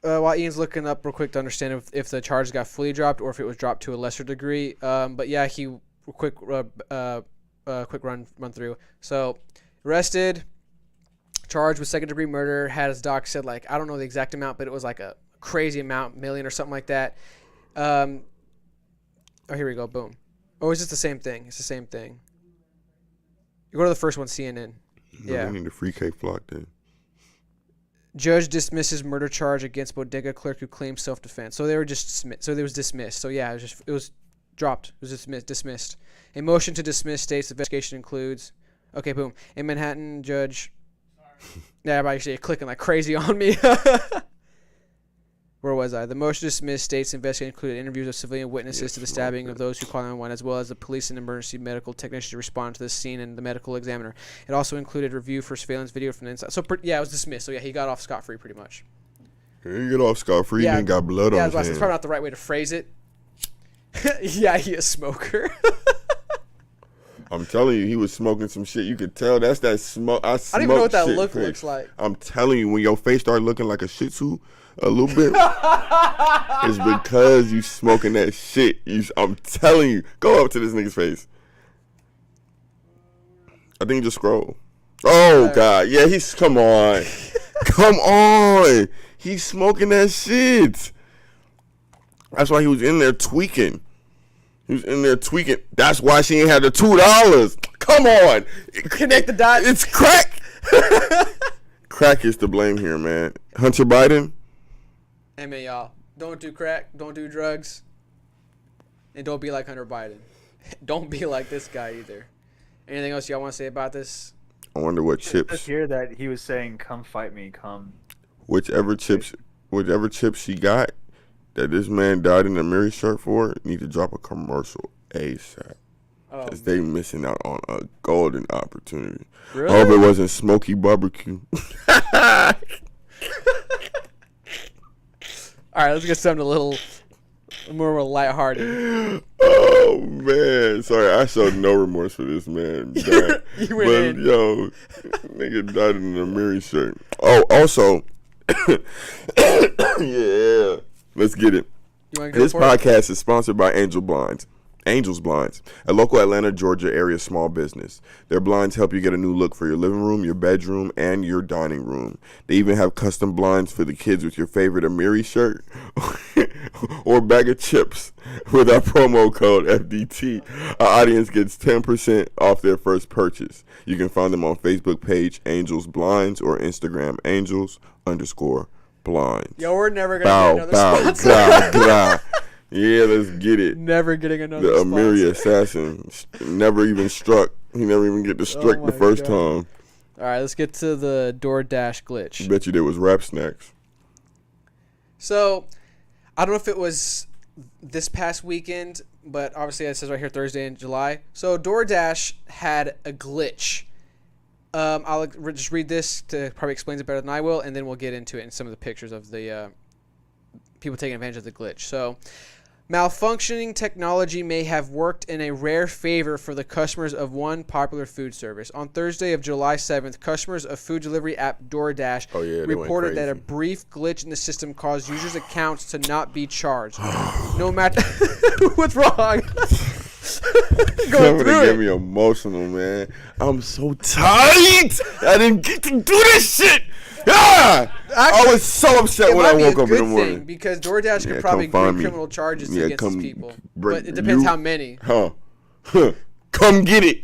while Ian's looking up real quick to understand if the charge got fully dropped or if it was dropped to a lesser degree. But yeah, quick run through. So, arrested, charged with second-degree murder. Had his doc said, like, I don't know the exact amount, but it was like a crazy amount, million or something like that. Oh, here we go. Boom. Oh, it's just the same thing. It's the same thing. You go to the first one, CNN. Yeah. I need a free cake flock then. Judge dismisses murder charge against bodega clerk who claimed self-defense. So they were just dismissed. So it was dismissed. So yeah, it was dropped. It was dismissed. A motion to dismiss states the investigation includes. Okay, boom. A Manhattan judge. Yeah, everybody's clicking like crazy on me. Where was I? The motion to dismiss states investigation included interviews of civilian witnesses to the stabbing of those who called 911, as well as the police and emergency medical technicians responding to the scene and the medical examiner. It also included review for surveillance video from the inside. So yeah, it was dismissed. So yeah, he got off scot-free pretty much. He didn't get off scot-free. Yeah, he got blood on his that's hands. probably not the right way to phrase it. Yeah, he a smoker. I'm telling you, he was smoking some shit. You could tell that's that smoke. I don't even know what that shit look face. looks like. I'm telling you, when your face start looking like a Shih Tzu a little bit, it's because you smoking that shit. I'm telling you. Go up to this nigga's face. I think you just scroll. Oh, God. Yeah, come on. Come on. He's smoking that shit. That's why he was in there tweaking. That's why she ain't had the $2. Come on. Connect the dots. It's crack. Crack is to blame here, man. Hunter Biden. Hey, man, y'all. Don't do crack. Don't do drugs. And don't be like Hunter Biden. Don't be like this guy either. Anything else y'all want to say about this? I wonder what Just chips. hear that he was saying, "Come fight me, come." Whichever chips she got that this man died in a Mary shirt for, need to drop a commercial ASAP. Oh, Because they missing out on a golden opportunity. really? I hope it wasn't smoky barbecue. All right, let's get something a little more lighthearted. Oh, man. Sorry, I showed no remorse for this man. You went in. Yo, nigga died in a Mary shirt. Oh, also, yeah, let's get it. You want to go This for it? podcast is sponsored by Angels Blinds, a local Atlanta, Georgia area small business. Their blinds help you get a new look for your living room, your bedroom, and your dining room. They even have custom blinds for the kids with your favorite Amiri shirt or bag of chips. With our promo code FDT, our audience gets 10% off their first purchase. You can find them on Facebook page Angels Blinds or Instagram Angels_Blinds. Yo, we're never going to get another sponsor. Blah. Yeah, let's get it. Never getting another The sponsor. Amiri assassin never even struck. He never even get to strike Oh the my first God. time. All right, let's get to the DoorDash glitch. Bet you there was rap snacks. So, I don't know if it was this past weekend, but obviously it says right here Thursday in July. So, DoorDash had a glitch. I'll just read this to probably explains it better than I will, and then we'll get into it in some of the pictures of the people taking advantage of the glitch. So, malfunctioning technology may have worked in a rare favor for the customers of one popular food service. On Thursday of July 7th, customers of food delivery app DoorDash They went reported that a crazy. brief glitch in the system caused users' accounts to not be charged. No matter what's wrong. Going Somebody through get it. me emotional, man. I'm so tired. I didn't get to do this shit. Ah! I was so upset It when I might be woke a up in the good morning. thing because DoorDash Yeah, could probably come find bring me. criminal charges Yeah, against come these people. bring But it depends you- how many. Huh. Come get it.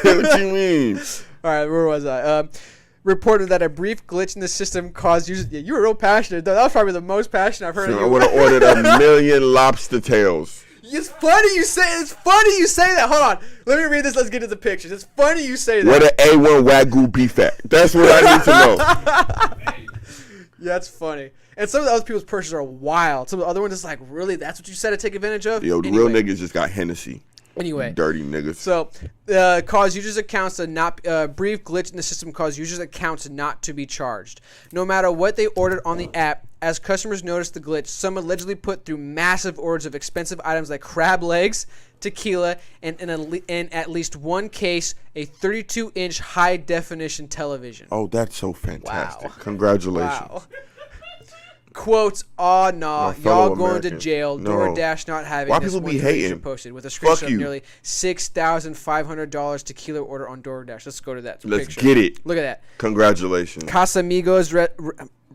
What you mean? All right, where was I? Reported that a brief glitch in the system caused users. Yeah, you were real passionate. Though. That was probably the most passionate I've heard of I you. would have ordered 1,000,000 lobster tails. It's funny you say. It's funny you say that. Hold on. Let me read this. Let's get to the pictures. It's funny you say that. Where the A1 Wagyu beef at? That's what I need to know. Yeah, that's funny. And some of the other people's purchases are wild. Some of the other ones is like, really? That's what you said to take advantage of? Yo, the Anyway. real niggas just got Hennessy. Anyway. Dirty niggas. So, cause users' accounts to not brief glitch in the system caused users' accounts not to be charged. No matter what they ordered on the app, as customers noticed the glitch, some allegedly put through massive orders of expensive items like crab legs, tequila, and in at least one case, a 32-inch high-definition television. Oh, that's so fantastic! Wow. Congratulations. Wow. Quotes, "Aw, nah, My fellow y'all going to Americans. jail. No. DoorDash not having Why this." people be one picture hating? posted with a Fuck screenshot of you. nearly $6,500 tequila order on DoorDash. Let's go to that. Let's picture. get it. Look at that. Congratulations. Casamigos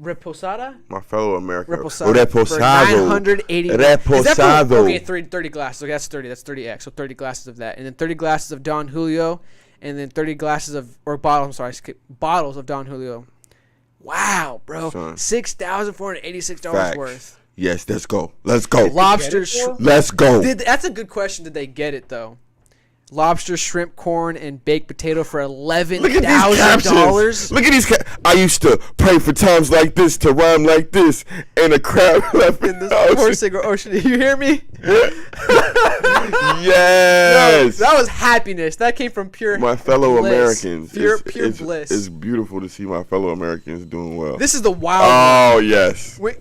Reposada? My fellow Americans. Reposado. For $980. Is that for, Reposado. okay, 30 glasses. Okay, that's 30. That's 30x. So 30 glasses of that. And then 30 glasses of Don Julio. And then 30 glasses of, or bottles, I'm sorry, bottles of Don Julio. Wow, bro. Son. $6,486 Facts. worth. Yes, let's go. Let's go. Lobster. Let's go. That's a good question. Did they get it, though? Lobster, shrimp, corn, and baked potato for $11,000. Look at these. I used to pray for times like this to rhyme like this, and a crab left In this poor single ocean. You hear me? Yes. That was happiness. That came from pure My fellow bliss. Americans. Pure It's bliss. It's beautiful to see my fellow Americans doing well. This is the wild Oh, yes. one.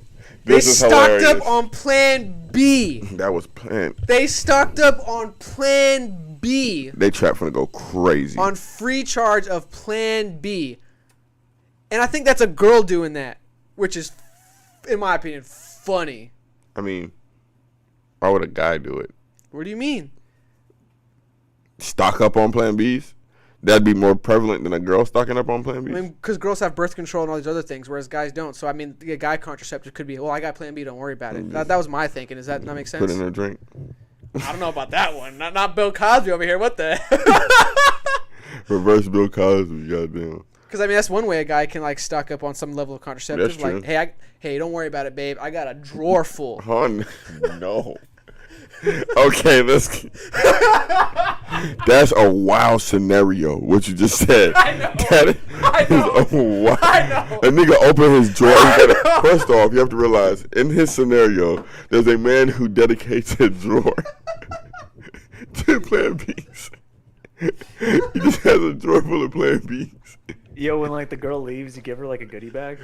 They This is stocked hilarious. up on Plan B. That was planned. They stocked up on Plan B. They trap finna go crazy. On free charge of Plan B. And I think that's a girl doing that, which is, in my opinion, funny. I mean, why would a guy do it? What do you mean? Stock up on Plan Bs? That'd be more prevalent than a girl stocking up on Plan Bs? I mean, because girls have birth control and all these other things, whereas guys don't. So, I mean, a guy contraceptive could be, well, I got Plan B, don't worry about it. That was my thinking. Does that not make sense? Put in a drink. I don't know about that one. Not Bill Cosby over here. What the? Reverse Bill Cosby, goddamn. Because I mean, that's one way a guy can like stock up on some level of contraceptive. That's true. Like, hey, don't worry about it, babe. I got a drawer full. Oh, no. Okay, let's. That's a wild scenario. What you just said. I know. That is a wild. A nigga open his drawer. First off, you have to realize in his scenario, there's a man who dedicates a drawer to Plan Bs. He just has a drawer full of Plan Bs. Yo, when like the girl leaves, you give her like a goodie bag.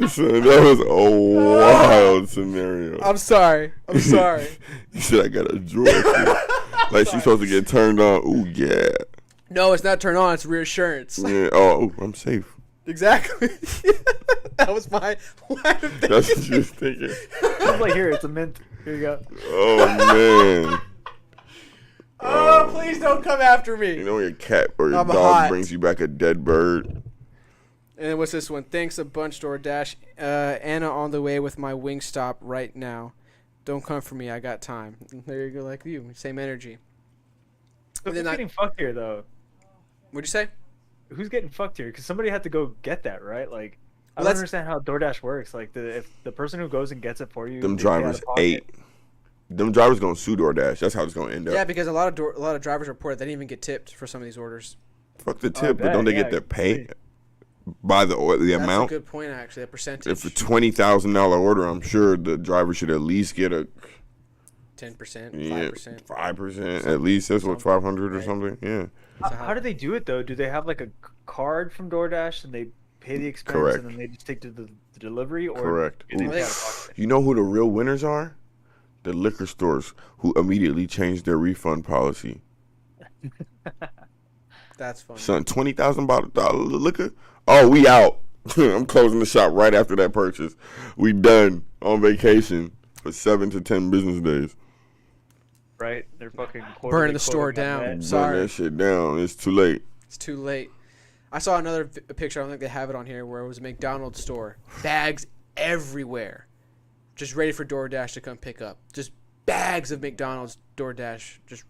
Son, that was a wild scenario. I'm sorry. You said I got a drawer. Like she's supposed to get turned on. Ooh, yeah. No, it's not turn on. It's reassurance. Yeah. Oh, I'm safe. Exactly. That was my line of thinking. That's what you was thinking. I was like, here, it's a mint. Here you go. Oh, man. Oh, please don't come after me. You know when your cat or your I'm dog hot. brings you back a dead bird? And then what's this one? Thanks a bunch, DoorDash. Anna on the way with my Wingstop right now. Don't come for me. I got time. There you go, like you. Same energy. So And who's then getting fucked here, though? What'd you say? Who's getting fucked here? Because somebody had to go get that, right? Like, I Well, don't that's- understand how DoorDash works. Like, if the person who goes and gets it for you, Them they pay out drivers of pocket. ate. Them drivers gonna sue DoorDash. That's how it's gonna end up. Yeah, because a lot of drivers reported they didn't even get tipped for some of these orders. Fuck the I tip, but bet, don't they yeah, get their I pay agree. by the That's amount? a good point, actually. The percentage. If a $20,000 order, I'm sure the driver should at least get a 10%, 5%. 5%. At least that's what, 500 or Right. something. Yeah. How do they do it though? Do they have like a card from DoorDash and they pay the expense Correct. and then they just take to the delivery? Or Correct. do they Ooh. pay out of pocket? You know who the real winners are? The liquor stores who immediately changed their refund policy. That's funny. Son, $20,000 liquor? Oh, we out. I'm closing the shop right after that purchase. We done on vacation for 7 to 10 business days. Right? They're fucking Burning the store down. Burn Sorry. that shit down. It's too late. It's too late. I saw another picture. I don't think they have it on here, where it was a McDonald's store. Bags everywhere. Just ready for DoorDash to come pick up. Just bags of McDonald's DoorDash. Just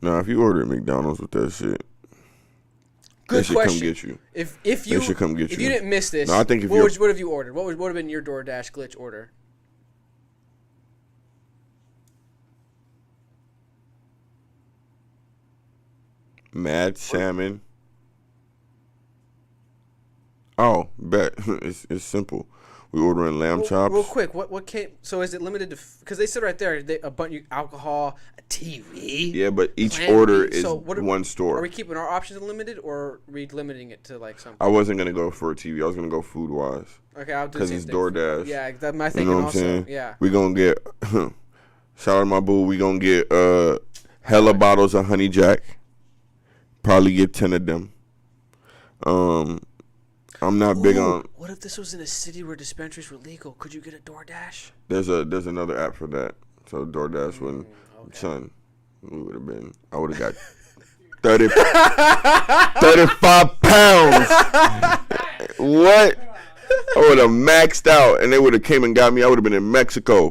Now, if you order at McDonald's with that shit, good they should question. come get you. If you should come get if you. you didn't miss this, No, I think if what, you're- what have you ordered? What would have been your DoorDash glitch order? Mad salmon. Oh, bet. It's simple. We ordering lamb chops. Real quick, what came? So is it limited to? Because they said right there, a bunch of alcohol, a TV. Yeah, but each plan order B. is So one store. Are we keeping our options limited, or are we limiting it to like something? I wasn't gonna go for a TV. I was gonna go food wise. Okay, I'll do the Because same it's thing. DoorDash. Yeah, that's my You thinking know what I'm also. saying? Yeah. We gonna get shout out to my boo. We gonna get hella bottles of Honey Jack. Probably get 10 of them. I'm not big on. What if this was in a city where dispensaries were legal? Could you get a DoorDash? There's another app for that. So DoorDash when son, we would have been. I would have got 35 pounds. What? I would have maxed out, and they would have came and got me. I would have been in Mexico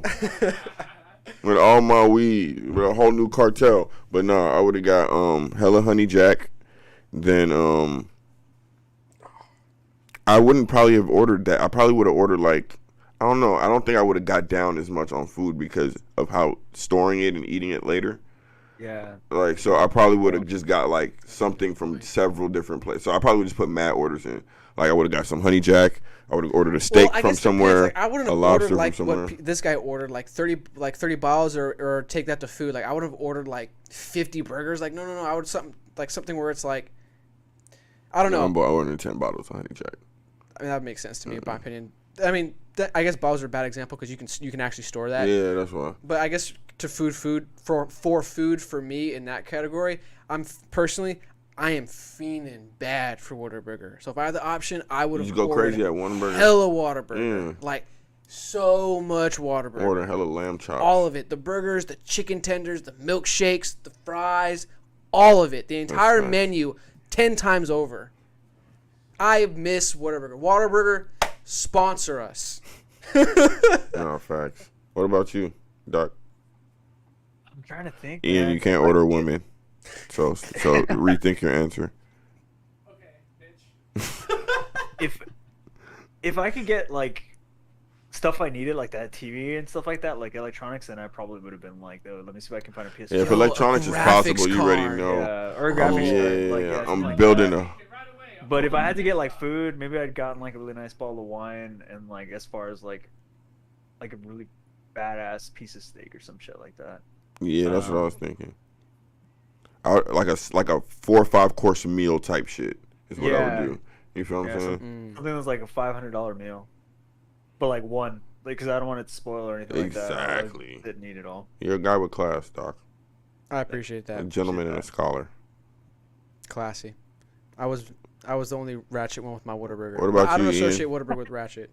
with all my weed, with a whole new cartel. But no, I would have got hella Honey Jack. Then I wouldn't probably have ordered that. I probably would have ordered like, I don't know. I don't think I would have got down as much on food because of how storing it and eating it later. Yeah. Like, so I probably would have just got like something from several different places. So I probably would just put mad orders in. Like I would have got some Honey Jack. I would have ordered a steak from somewhere. Like, I wouldn't have a lobster ordered like from somewhere. what this guy ordered, like 30 bottles, or take that to food. Like I would have ordered like 50 burgers. Like no. I would something where it's like, I don't know. I ordered 10 bottles of Honey Jack. I mean that makes sense to me in my opinion. I mean I guess bottles are a bad example because you can actually store that. Yeah, that's why. But I guess to food for food for me in that category, I am fiending bad for Whataburger. So if I had the option, I would have You go crazy at one burger. hella Whataburger. Yeah. Like so much Whataburger. Order hella lamb chops. All of it. The burgers, the chicken tenders, the milkshakes, the fries, all of it. The entire nice. menu 10 times over. I miss Whataburger. Whataburger, sponsor us. No, facts. What about you, Doc? I'm trying to think. Ian, man. you can't order women. So rethink your answer. Okay, bitch. If I could get like stuff I needed, like that TV and stuff like that, like electronics, then I probably would have been like, oh, let me see if I can find a PS4. Yeah, if Yo, a electronics is graphics possible, you already card. know. Or a graphics card, like, Yeah, something I'm like building that. a. Right away. But if I had to get like food, maybe I'd gotten like a really nice bottle of wine and like as far as like a really badass piece of steak or some shit like that. Yeah, that's what I was thinking. Like a 4 or 5 course meal type shit is what I would do. You feel what I'm saying? Something that was like a $500 meal, but like one, like because I don't want it to spoil or anything like that. Exactly. I didn't need it all. You're a guy with class, Doc. I appreciate A that. gentleman and a scholar. Classy. I was the only ratchet one with my Whataburger. What about I don't you, Ian? associate Whataburger with ratchet.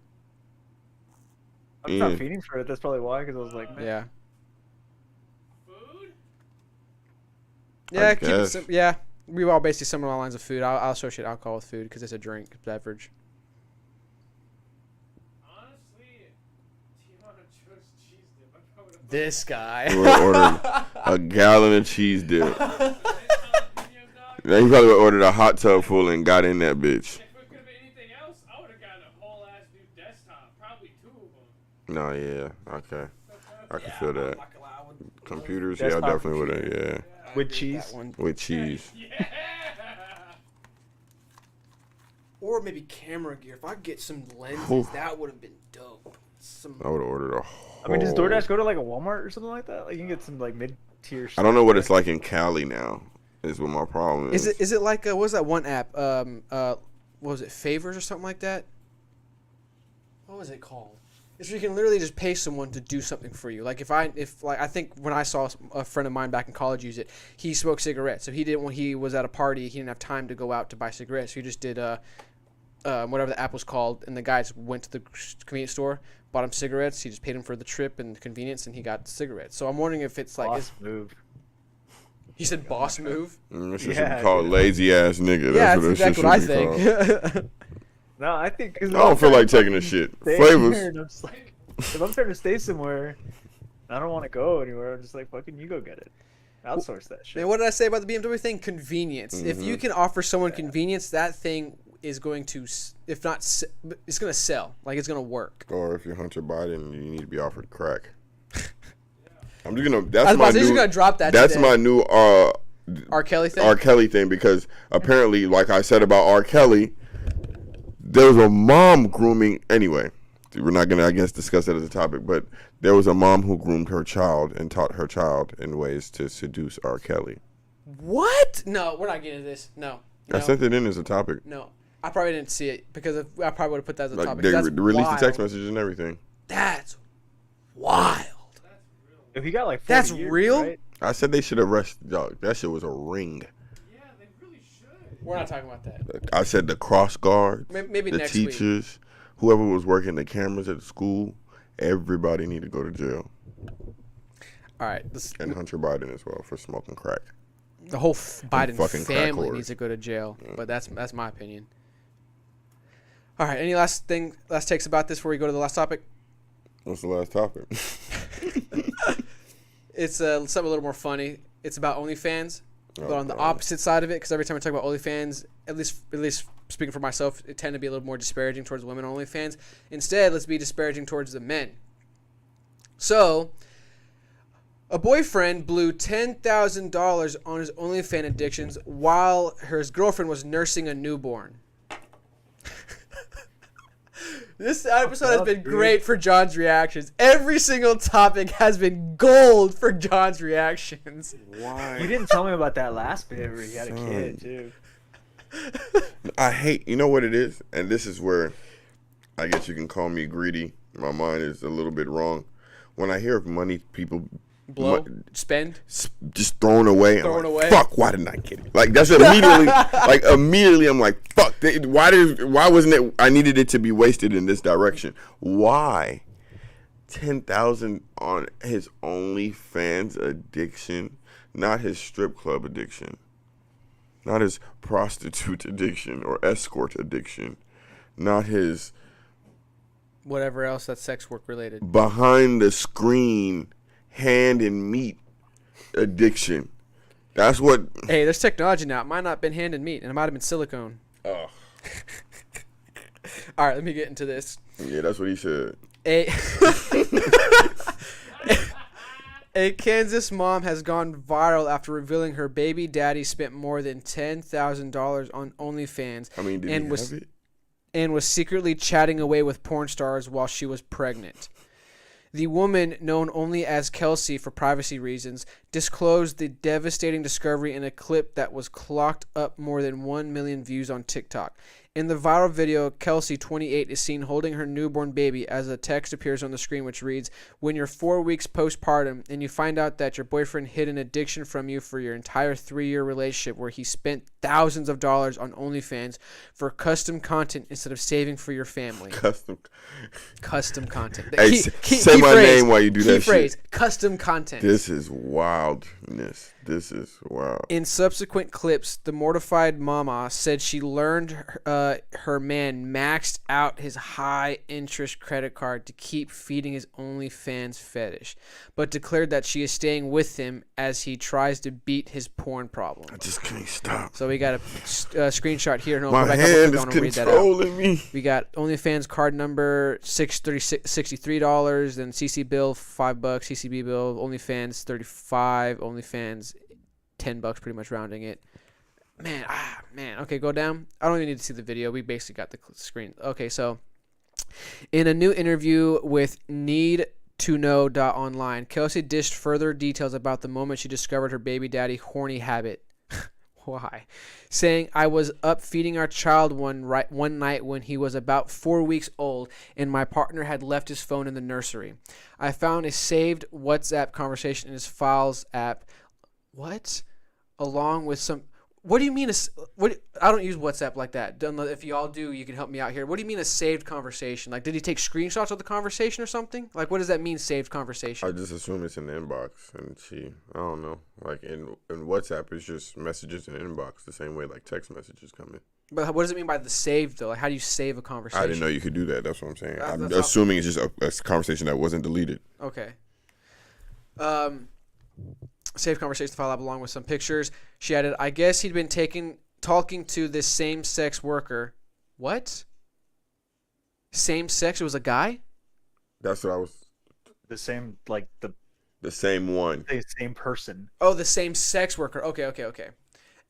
I'm Ian. not feeding for it. That's probably why. Because I was like, man, Yeah. Food? Yeah, keep it guess. yeah. We've all basically similar lines of food. I'll associate alcohol with food because it's a drink, beverage. Honestly, Tiana chose cheese dip. I probably would've This guy. You would ordered a gallon of cheese dip. put it on video, dog. Now, he probably would ordered a hot tub full and got in that bitch. If it could have been anything else, I would have gotten a whole ass new desktop. Probably 2 of them. No, yeah, okay. I can feel that. Computers, yeah, I Desktop definitely would have, yeah. with cheese. With cheese. Yeah. Or maybe camera gear. If I could get some lenses, Oof. that would have been dope. I would have ordered a whole. I mean, does DoorDash go to like a Walmart or something like that? Like you can get some like mid-tier. I don't know what it's like in Cali now. Is what my problem is. Is it like what was that one app? What was it, Favors or something like that? What was it called? It's where you can literally just pay someone to do something for you. Like if I think when I saw a friend of mine back in college use it, he smoked cigarettes. So he didn't when he was at a party, he didn't have time to go out to buy cigarettes. So he just did whatever the app was called, and the guy just went to the convenience store, bought him cigarettes. He just paid him for the trip and the convenience, and he got cigarettes. So I'm wondering if it's like Boss move. he said boss move. This shit Yeah, should be called lazy ass nigga. Yeah, That's that's what exactly this what shit I should be called. think. No, I think. I don't feel like taking a shit. Stay Flavors. here, and I'm just like, if I'm starting to stay somewhere, I don't want to go anywhere. I'm just like, fucking, you go get it. Outsource that shit. Man, what did I say about the BMW thing? Convenience. If you can offer someone convenience, that thing is going to, if not, it's going to sell. Like, it's going to work. Or if you're Hunter Biden, you need to be offered crack. I'm just gonna. I was That's about my to say, new. he's going to drop that That's today. my new R. Kelly thing? R. Kelly thing because apparently, like I said about R. Kelly, there was a mom grooming. Anyway, we're not gonna, I guess, discuss that as a topic. But there was a mom who groomed her child and taught her child in ways to seduce R. Kelly. What? No, we're not getting into this. No. I sent it in as a topic. No. I probably didn't see it because I probably would have put that as a Like topic. they That's released wild. the text messages and everything. That's wild. If he got like 40 That's years, real? right? I said they should arrest dog. That shit was a ring. Yeah, they really should. We're not talking about that. I said the cross guards, Maybe the next week. teachers, whoever was working the cameras at the school, everybody need to go to jail. All right. And Hunter Biden as well for smoking crack. The whole Biden fucking crack family whores. needs to go to jail, but that's my opinion. All right. Any last takes about this before we go to the last topic? What's the last topic? It's something a little more funny. It's about OnlyFans, but on the Okay. opposite side of it, because every time I talk about OnlyFans, at least speaking for myself, it tend to be a little more disparaging towards women on OnlyFans. Instead, let's be disparaging towards the men. So, a boyfriend blew $10,000 on his OnlyFans addictions while his girlfriend was nursing a newborn. This episode has been great for John's reactions. Every single topic has been gold for John's reactions. Why? You didn't tell me about that last bit where he had a kid too. I hate, you know what it is? And this is where I guess you can call me greedy. My mind is a little bit wrong. When I hear of money people Blow, spend. just thrown away, Thrown I'm like, away. fuck, why didn't I get it? Like, that's immediately, I'm like, fuck, why wasn't it, I needed it to be wasted in this direction. Why? 10,000 on his OnlyFans addiction, not his strip club addiction, not his prostitute addiction or escort addiction, not his Whatever else that's sex work related. behind the screen hand and meat addiction. That's what. Hey, there's technology now. It might not have been hand and meat, and it might have been silicone. Oh, All right, let me get into this. yeah, that's what he said. A Kansas mom has gone viral after revealing her baby daddy spent more than $10,000 on OnlyFans I mean, did and he was have it? and was secretly chatting away with porn stars while she was pregnant. The woman, known only as Kelsey for privacy reasons, disclosed the devastating discovery in a clip that was clocked up more than 1 million views on TikTok. In the viral video, Kelsey, 28, is seen holding her newborn baby as a text appears on the screen which reads, "When you're 4 weeks postpartum and you find out that your boyfriend hid an addiction from you for your entire 3-year relationship where he spent thousands of dollars on OnlyFans for custom content instead of saving for your family." Custom. Custom content. Hey, say my name while you do that phrase, shit. custom content. This is wildness. This is wild. In subsequent clips, the mortified mama said she learned her man maxed out his high-interest credit card to keep feeding his OnlyFans fetish, but declared that she is staying with him as he tries to beat his porn problem. I just can't stop. So we got a screenshot here. No, My go back hand up is and read that out. controlling me. We got OnlyFans card number $63, then CC bill $5, CCB bill OnlyFans $35, OnlyFans $10, pretty much rounding it. Man. Okay, go down. I don't even need to see the video. We basically got the screen. Okay, so in a new interview with NeedToKnow.online, Kelsey dished further details about the moment she discovered her baby daddy horny habit. Why? Saying, "I was up feeding our child one night when he was about 4 weeks old, and my partner had left his phone in the nursery. I found a saved WhatsApp conversation in his files app." What? Along with some. What do you mean? What? I don't use WhatsApp like that. If y'all do, you can help me out here. What do you mean a saved conversation? Like, did he take screenshots of the conversation or something? Like, what does that mean, saved conversation? I just assume it's in the inbox, and I don't know. Like in WhatsApp, it's just messages in the inbox, the same way like text messages come in. But what does it mean by the saved though? Like, how do you save a conversation? I didn't know you could do that. That's what I'm saying. I'm That's assuming it's just a conversation that wasn't deleted. Okay. Saved conversation file app along with some pictures. She added, "I guess he'd been talking to this same-sex worker." What? Same sex? It was a guy? That's what I was. The same, like The same one. the same person. Oh, the same sex worker. Okay.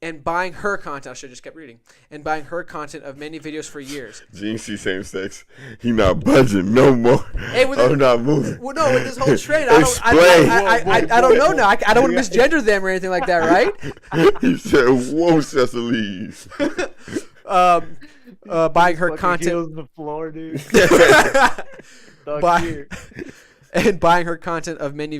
and buying her content. I should have just kept reading. And buying her content of many videos for years. Gene see same sex. He not budging no more. Hey, with I'm not moving. Well, no, with this whole trade, Explain. I don't know now. I don't want to misgender them or anything like that, right? He said, "Whoa, Cecily." Buying her Fucking content. heels on the floor, dude. Dog Buy- here. and buying her content of many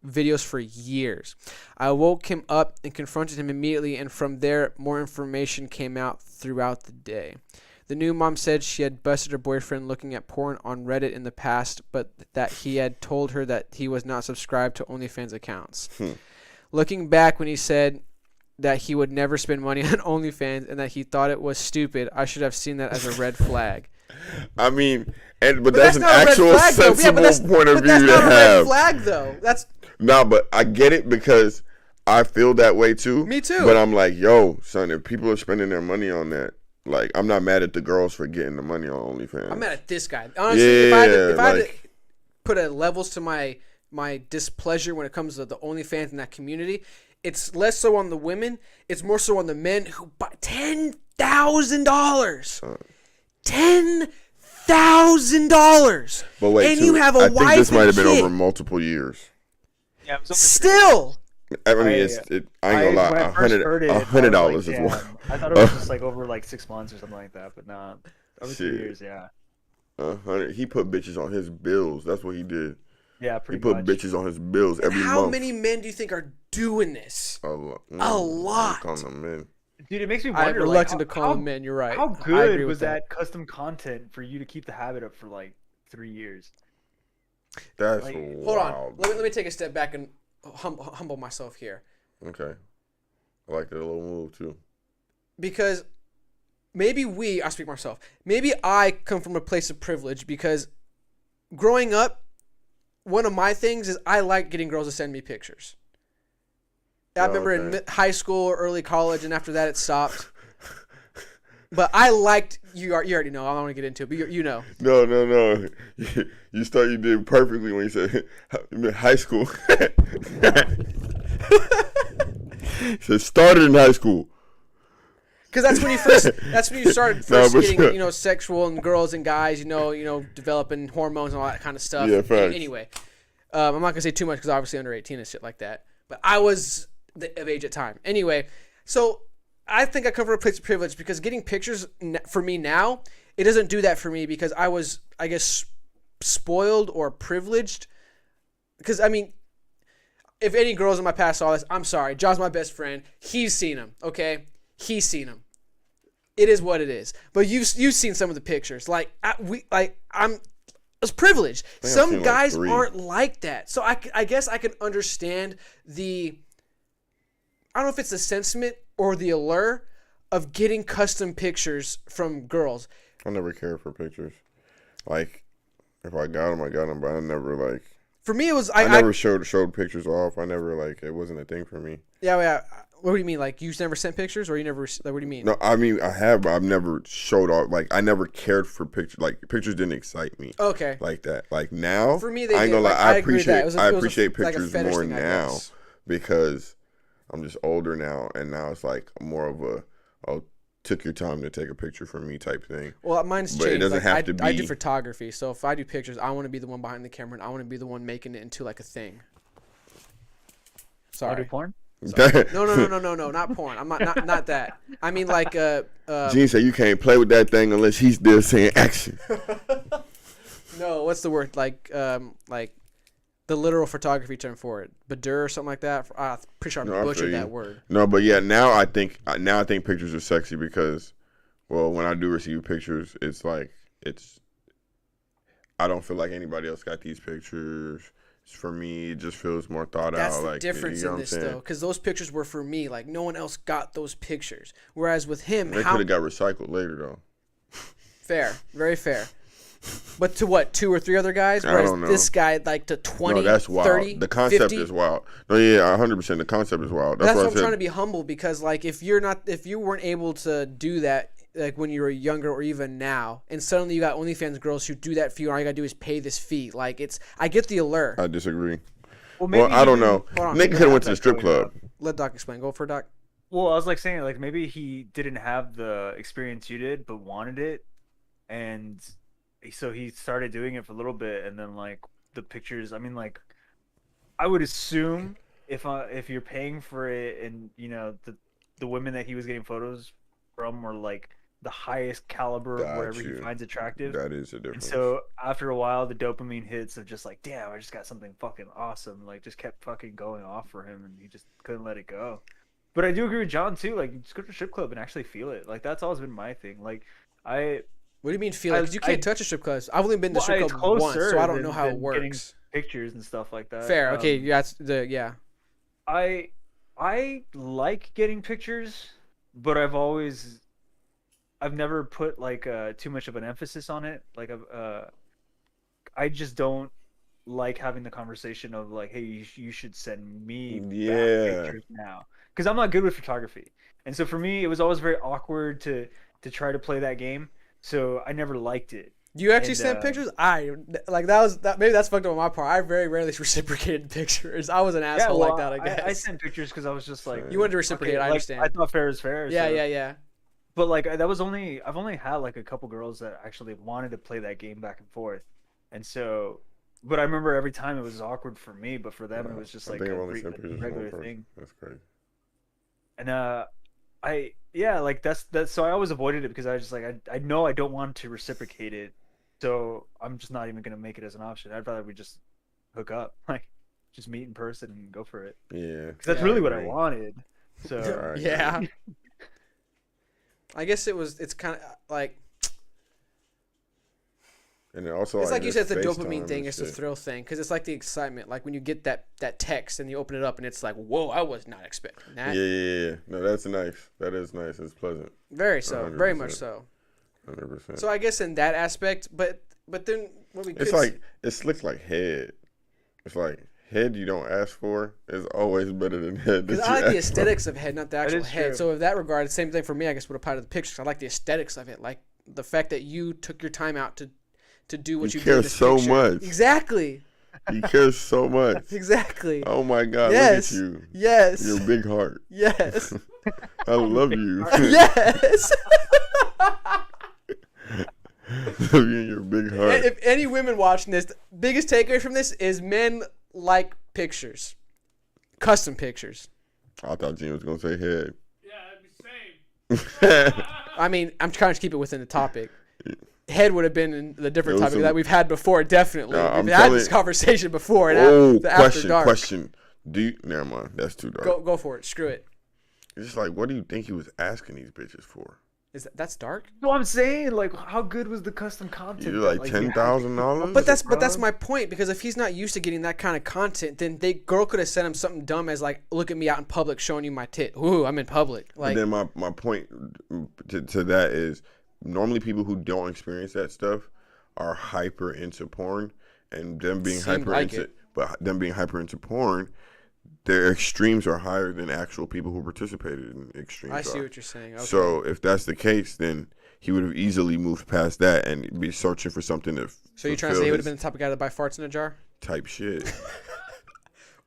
videos for years. I woke him up and confronted him immediately, and from there, more information came out throughout the day. The new mom said she had busted her boyfriend looking at porn on Reddit in the past, but that he had told her that he was not subscribed to OnlyFans accounts. Looking back when he said that he would never spend money on OnlyFans and that he thought it was stupid, I should have seen that as a red flag. I mean, but that's an not a red actual flag, though. Yeah, but sensible point of but view that's to not a red have. flag, though. That's No, but I get it because I feel that way too. Me too. But I'm like, yo, son, if people are spending their money on that, like, I'm not mad at the girls for getting the money on OnlyFans. I'm mad at this guy. Honestly, if I had to like- put a levels to my displeasure when it comes to the OnlyFans and that community, it's less so on the women. It's more so on the men who buy $10,000. $10,000. But wait, and too, you have a I think wife this might have been and kid. over multiple years. Yeah, it was over Still. I mean, I ain't gonna when lie, I first heard it, I was $100 like, is damn. one. I thought it was just like over like 6 months or something like that, but nah, over 3 Shit. years, yeah. 100. He put bitches on his bills. That's what he did. Yeah, He pretty put much. bitches on his bills And every how month. many men do you think are doing this? A lot. A lot. On them, man. Dude, it makes me I'm wonder. reluctant like, to call them men. You're right. How I good agree was with that. that custom content for you to keep the habit up for like 3 years? That's Like, wild. Hold on. Let me take a step back and humble myself here. Okay. I like that little move too. Because maybe I speak for myself, maybe I come from a place of privilege because growing up, one of my things is I like getting girls to send me pictures. I remember in high school or early college, and after that it stopped. But I liked, you already know, I don't want to get into it, but you know. No. You did perfectly when you said high school. So it started in high school. Because that's when you started getting, sexual and girls and guys, developing hormones and all that kind of stuff. Yeah, facts. Anyway, I'm not going to say too much because obviously under 18 and shit like that. But I was of age at time. Anyway, so I think I come from a place of privilege because getting pictures for me now, it doesn't do that for me because I was, I guess, spoiled or privileged. Because, I mean, if any girls in my past saw this, I'm sorry. John's my best friend. He's seen them, okay? He's seen them. It is what it is. But you've seen some of the pictures. I was privileged. Some guys aren't like that. So I guess I can understand I don't know if it's the sentiment or the allure of getting custom pictures from girls. I never cared for pictures. Like, if I got them, I got them. But I never like. For me, it was I never showed pictures off. I never it wasn't a thing for me. Yeah. What do you mean? Like, you never sent pictures, or you never? What do you mean? No, I mean I have, but I've never showed off. Like, I never cared for pictures. Like, pictures didn't excite me. Okay. Like that. Like now, For me, I ain't gonna lie. I appreciate like pictures a more thing, I now guess. because I'm just older now, and now it's like more of a took your time to take a picture for me type thing. Well, mine's But changed. it doesn't have to be. I do photography, so if I do pictures, I want to be the one behind the camera, and I want to be the one making it into like a thing. I Sorry. do porn? No, not porn. I'm not that. I mean like Gene said you can't play with that thing unless he's still saying action. no, what's the word? Like the literal photography term for it. Boudoir or something like that. Pretty sure I butchered that word. No, but yeah, now I think pictures are sexy because, well, when I do receive pictures, it's like I don't feel like anybody else got these pictures. For me, it just feels more thought That's out. the like, difference in this, though, because those pictures were for me. Like, no one else got those pictures. Whereas with him, they could have got recycled later, though. Fair, very fair. But to what, 2 or 3 other guys? I Whereas don't know. this guy, like, to 20, No, that's wild. 30, The concept 50. is wild. No, yeah, 100%. The concept is wild. That's what what I I'm trying to said. be humble because, like, if you weren't able to do that, like, when you were younger or even now, and suddenly you got OnlyFans girls who do that for you, and all you gotta do is pay this fee. Like, I get the allure. I disagree. Well, maybe Well, I don't know. Hold on. Nigga could have went to the strip club. Let Doc explain. Go for it, Doc. Well, I was like saying, like maybe he didn't have the experience you did, but wanted it, and so he started doing it for a little bit, and then like the pictures. I mean, like I would assume if you're paying for it, and the women that he was getting photos from were like the highest caliber of Got whatever he you. finds attractive. That is a And difference. so after a while, the dopamine hits of just like, damn, I just got something fucking awesome. Like just kept fucking going off for him, and he just couldn't let it go. But I do agree with John too. Like, just go to a strip club and actually feel it. Like that's always been my thing. Like, I What do you mean feel it? Because you can't touch a strip club. I've only been to well, strip it's club once, closer so I don't know how it than getting works. pictures and stuff like that. Fair. Okay. Yeah. I like getting pictures, but I've never put like too much of an emphasis on it. Like I just don't like having the conversation of like, hey, you should send me back Yeah. pictures now, because I'm not good with photography, and so for me it was always very awkward to try to play that game. So I never liked it. You actually And, sent pictures? I like that was that. Maybe that's fucked up on my part. I very rarely reciprocated pictures. I was an Yeah, asshole well, like that. I guess I sent pictures because I was just like, you wanted to reciprocate. okay, I like, understand. I thought fair is fair. Yeah, so. yeah. But like I've only had like a couple girls that actually wanted to play that game back and forth, and so, but I remember every time it was awkward for me, but for them it was just I like think a I've only sent pictures to one regular person. thing. That's crazy. And like that's so I always avoided it because I was just like I know I don't want to reciprocate it, so I'm just not even gonna make it as an option. I'd rather we just hook up, like just meet in person and go for it, Yeah. because that's Yeah, really I what I agree. wanted. So Alright, Yeah. I guess it's kind of like And then also, it's like you said, it's the FaceTime dopamine thing. and It's the shit. thrill thing because it's like the excitement. Like when you get that text and you open it up and it's like, whoa, I was not expecting that. Yeah. No, that's nice. That is nice. It's pleasant. Very so, very 100%. much so. 100%. So I guess in that aspect, but then what we could It's like it looks like head. It's like head you don't ask for is always better than head. because that I you like the ask for. aesthetics of head, not the actual is head. true. So in that regard, the same thing for me. I guess would apply to the pictures. I like the aesthetics of it, like the fact that you took your time out to do what You you care did. This so picture. much. Exactly. You care so much. Exactly. Oh my God! Yes. Look at you. Yes. Your big heart. Yes. I love you. Yes. Love you and your big heart. If any women watching this, the biggest takeaway from this is men like pictures, custom pictures. I thought Gene was gonna say head. Yeah, that'd be same. I mean, I'm trying to keep it within the topic. Head would have been in the different There was topic some- that we've had before. Definitely, No, I'm we've had this telling- conversation before. And Oh, the after dark. question. Do you? Never mind. That's too dark. Go for it. Screw it. It's just like, what do you think he was asking these bitches for? That's dark? no, I'm saying like how good was the custom content? You that, like you had? $10,000? But that's bro. my point, because if he's not used to getting that kind of content, then girl could have sent him something dumb as like, look at me out in public showing you my tit. Ooh, I'm in public. Like, And then my point to that is normally people who don't experience that stuff are hyper into porn, and them being Seemed hyper like into it. but them being hyper into porn, their extremes are higher than actual people who participated in extremes. I see are. what you're saying. Okay. So if that's the case, then he would have easily moved past that and be searching for something to. So you're trying to say he would have been the type of guy to buy farts in a jar type shit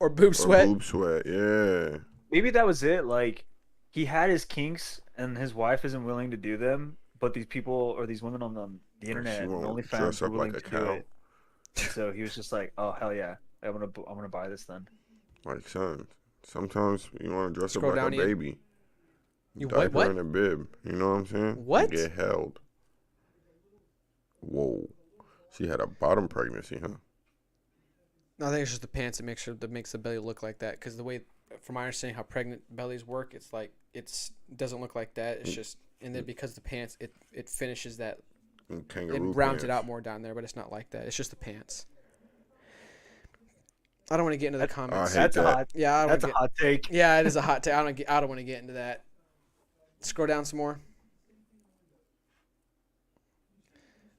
or boob or sweat? boob sweat? Yeah. Maybe that was it. Like he had his kinks, and his wife isn't willing to do them, but these people or these women on the internet, She and won't OnlyFans, dress were up willing like to a do cow. it. And so he was just like, "Oh hell yeah, I'm gonna buy this then." Like, son, sometimes you want to dress Scroll up like down a again. baby. You Diaper what? and a bib. You know what I'm saying? What? Get held. Whoa. She had a bottom pregnancy, huh? No, I think it's just the pants that makes the belly look like that. Because the way, from my understanding, how pregnant bellies work, it's like it doesn't look like that. It's just, and then because the pants, it finishes that. And It kangaroo rounds it pants. out more down there, but it's not like that. It's just the pants. I don't want to get into the comments. hate That's a that. hot. Yeah, I don't That's a wanna hot take. get, yeah, it is a hot take. I don't want to get into that. Scroll down some more.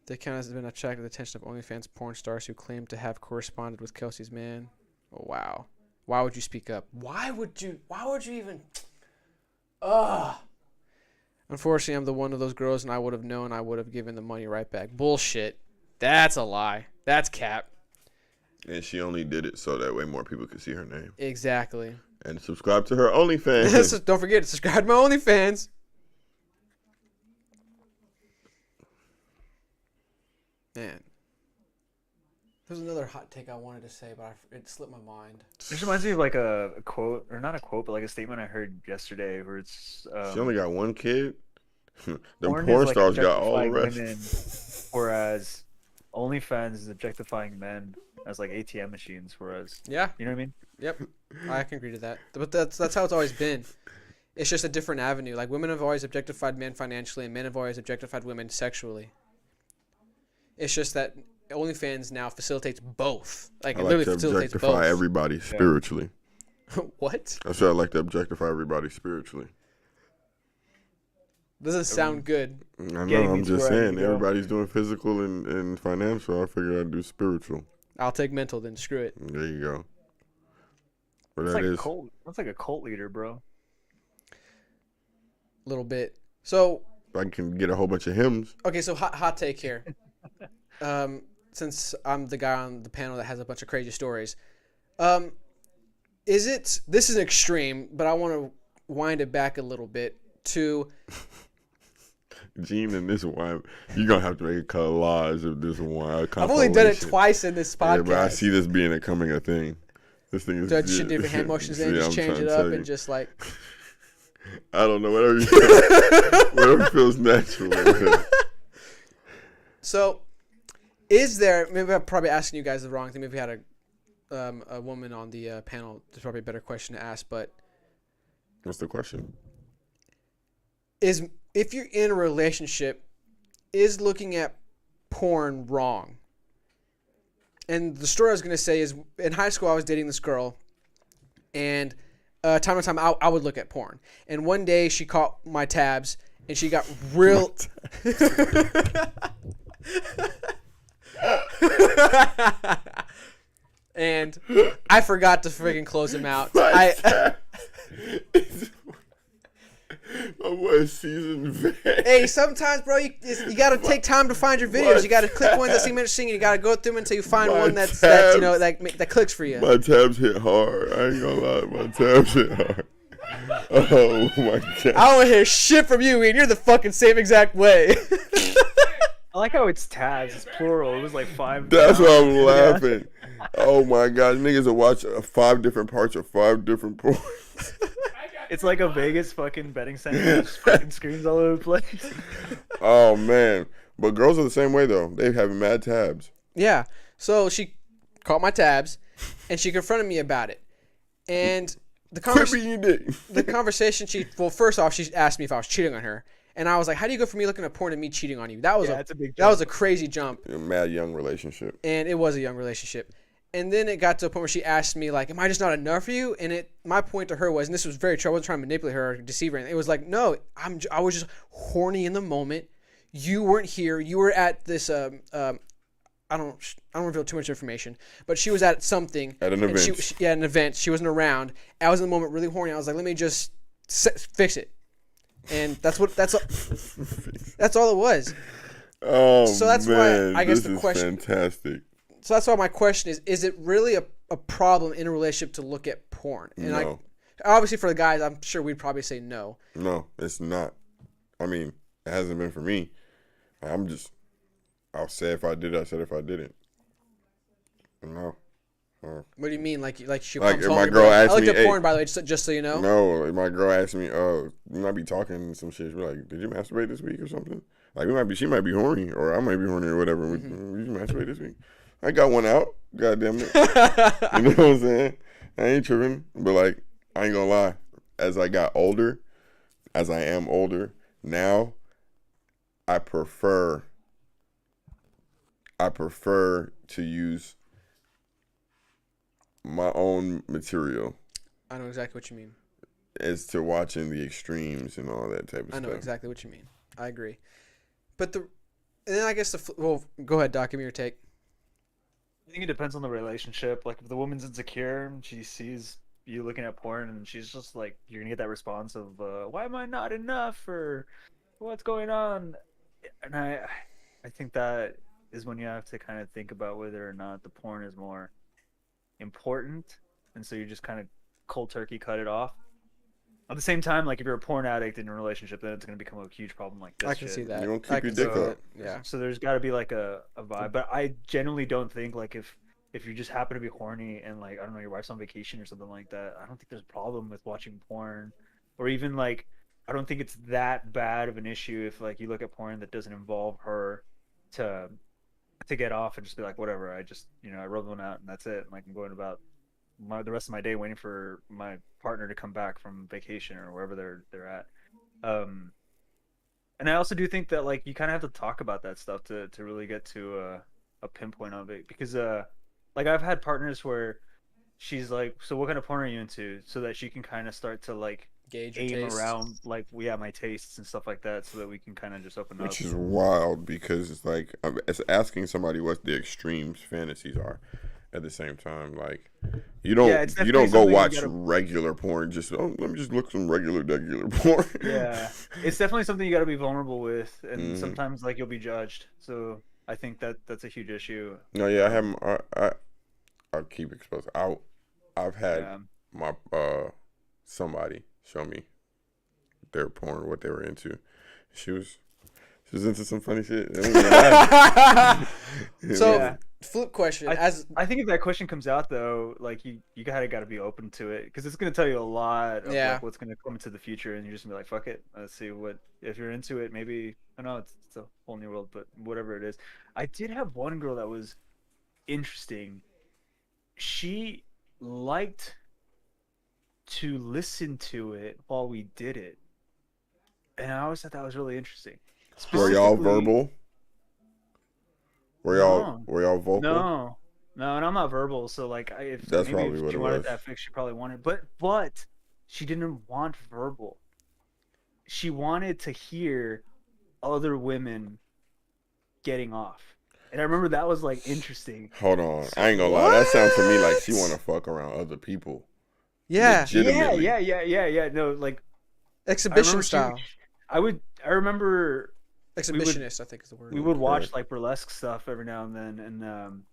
The account has been attracted the attention of OnlyFans porn stars who claim to have corresponded with Kelsey's man. Oh, wow. Why would you speak up? Why would you even? Ugh. Unfortunately, I'm the one of those girls, and I would have known I would have given the money right back. Bullshit. That's a lie. That's cap. And she only did it so that way more people could see her name. Exactly. And subscribe to her OnlyFans. Don't forget to subscribe to my OnlyFans. Man. There's another hot take I wanted to say, but it slipped my mind. This reminds me of like a quote, or not a quote, but like a statement I heard yesterday where it's She only got one kid. Them porn porn is, like, stars got all the objectifying rest. women, whereas OnlyFans is objectifying men as like ATM machines. Whereas, Yeah. you know what I mean? Yep. I can agree to that. But that's how it's always been. It's just a different avenue. Like, women have always objectified men financially, and men have always objectified women sexually. It's just that OnlyFans now facilitates both. Like, I it like literally to facilitates objectify both. everybody spiritually. What? That's why I like to objectify everybody spiritually. Doesn't sound good. I know, Getting me I'm to just where I need saying, to go. everybody's doing physical and financial. I figured I'd do spiritual. I'll take mental then. Screw it. There you go. But It's that like a is cult. That's like a cult leader, bro. A little bit. So, I can get a whole bunch of hymns. okay, so hot take here. Since I'm the guy on the panel that has a bunch of crazy stories, this is extreme, but I want to wind it back a little bit to Gene and this wine, you're going to have to make a collage of this wine. I've only done it twice in this podcast. Yeah, but I see this becoming a thing. This thing is So I just should do hand motions in, Yeah, just I'm change trying it to up, tell you. and just like. I don't know, whatever feels natural. So, is there? Maybe I'm probably asking you guys the wrong thing. Maybe we had a woman on the panel. There's probably a better question to ask. But What's the question? if you're in a relationship, is looking at porn wrong? And the story I was going to say is, in high school, I was dating this girl, and time to time, I would look at porn. And one day, she caught my tabs, and she got real. And I forgot to freaking close him out. My boy seasoned vet. Hey, sometimes, bro, you gotta take time to find your videos. You gotta click ones that seem interesting, and you gotta go through them until you find one that clicks for you. My tabs hit hard. I ain't gonna lie, my tabs hit hard. Oh my god. I don't want to hear shit from you, and you're the fucking same exact way. I like how it's tabs. It's plural. It was like 5. That's why I'm laughing. Oh my god, niggas will watch 5 different parts of 5 different porn. It's like a Vegas fucking betting center. There's fucking screens all over the place. Oh man, but girls are the same way though. They have mad tabs. Yeah. So she caught my tabs, and she confronted me about it. And the Quit being your dick. conversation, first off, she asked me if I was cheating on her. And I was like, how do you go from me looking at porn to me cheating on you? That was That's a big that was a crazy jump. A mad young relationship. And it was a young relationship. And then it got to a point where she asked me, like, am I just not enough for you? And my point to her was, and this was very true, I wasn't trying to manipulate her or deceive her. It was like, no, I was just horny in the moment. You weren't here. You were at this, I don't reveal too much information, but she was at something. At an event. An event. She wasn't around. I was in the moment really horny. I was like, let me just fix it. And that's all it was. Oh, So that's man, why I guess this the is question. fantastic. So that's why my question is it really a problem in a relationship to look at porn? And No. Obviously for the guys, I'm sure we'd probably say no. No, it's not. I mean, it hasn't been for me. I'll say if I did, I said if I didn't. No. What do you mean? Like she Like, comes if home my and girl be like, asked I looked me, at hey, porn, by the way, just so you know. No, like my girl asked me, we might be talking some shit. She'll be like, did you masturbate this week or something? Like, she might be horny, or I might be horny or whatever. Mm-hmm. Did you masturbate this week? I got one out. God damn it. You know what I'm saying? I ain't tripping. But, like, I ain't gonna lie. As I got older, as I am older, now I prefer to use my own material I know exactly what you mean. as to watching the extremes and all that type of I stuff. know exactly what you mean. I agree. But and then I guess go ahead, Doc. Give me your take. I think it depends on the relationship. Like if the woman's insecure and she sees you looking at porn and she's just like, you're gonna get that response of, why am I not enough, or what's going on? And I think that is when you have to kind of think about whether or not the porn is more important, and so you're just kind of cold turkey cut it off. At the same time, like if you're a porn addict in a relationship, then it's gonna become a huge problem like this. I can see that. You don't I keep your can see dick that. up. Yeah. So there's got to be like a vibe. But I genuinely don't think like if you just happen to be horny and like I don't know your wife's on vacation or something like that, I don't think there's a problem with watching porn, or even like I don't think it's that bad of an issue if like you look at porn that doesn't involve her to get off and just be like whatever. I just I rolled one out and that's it. Like I'm going about the rest of my day waiting for my partner to come back from vacation or wherever they're at. Um, and I also do think that like you kind of have to talk about that stuff to really get to a pinpoint of it because like I've had partners where she's like, so what kind of porn are you into, so that she can kind of start to like Gauge your aim taste. around like my tastes and stuff like that, so that we can kind of just open up. Which is wild because it's like it's asking somebody what the extremes fantasies are. At the same time, like you don't it's you don't go definitely something you watch gotta- regular porn. Just let me just look some regular porn. Yeah, it's definitely something you got to be vulnerable with, and Mhm. sometimes like you'll be judged. So I think that's a huge issue. No, yeah, I have I keep exposed. I've had Yeah. my somebody show me their porn, what they were into. She was into some funny shit. It was So, Yeah. flip question. I As think if that question comes out though, like you gotta be open to it because it's gonna tell you a lot of Yeah. like what's gonna come into the future, and you're just gonna be like, fuck it, let's see what if you're into it. Maybe I know it's a whole new world, but whatever it is. I did have one girl that was interesting. She liked to listen to it while we did it, and I always thought that was really interesting. Were y'all Specifically- verbal? Were No. y'all vocal? No, and I'm not verbal, so like if That's maybe probably if what she it wanted was. that fixed, she probably wanted, but she didn't want verbal. She wanted to hear other women getting off, and I remember that was like interesting. Hold on, I ain't gonna lie. That sounds to me like she want to fuck around other people. yeah, Legitimately. Yeah. No, like I exhibition remember style. I remember Exhibitionist, I think is the word. we would watch Okay. like burlesque stuff every now and then, and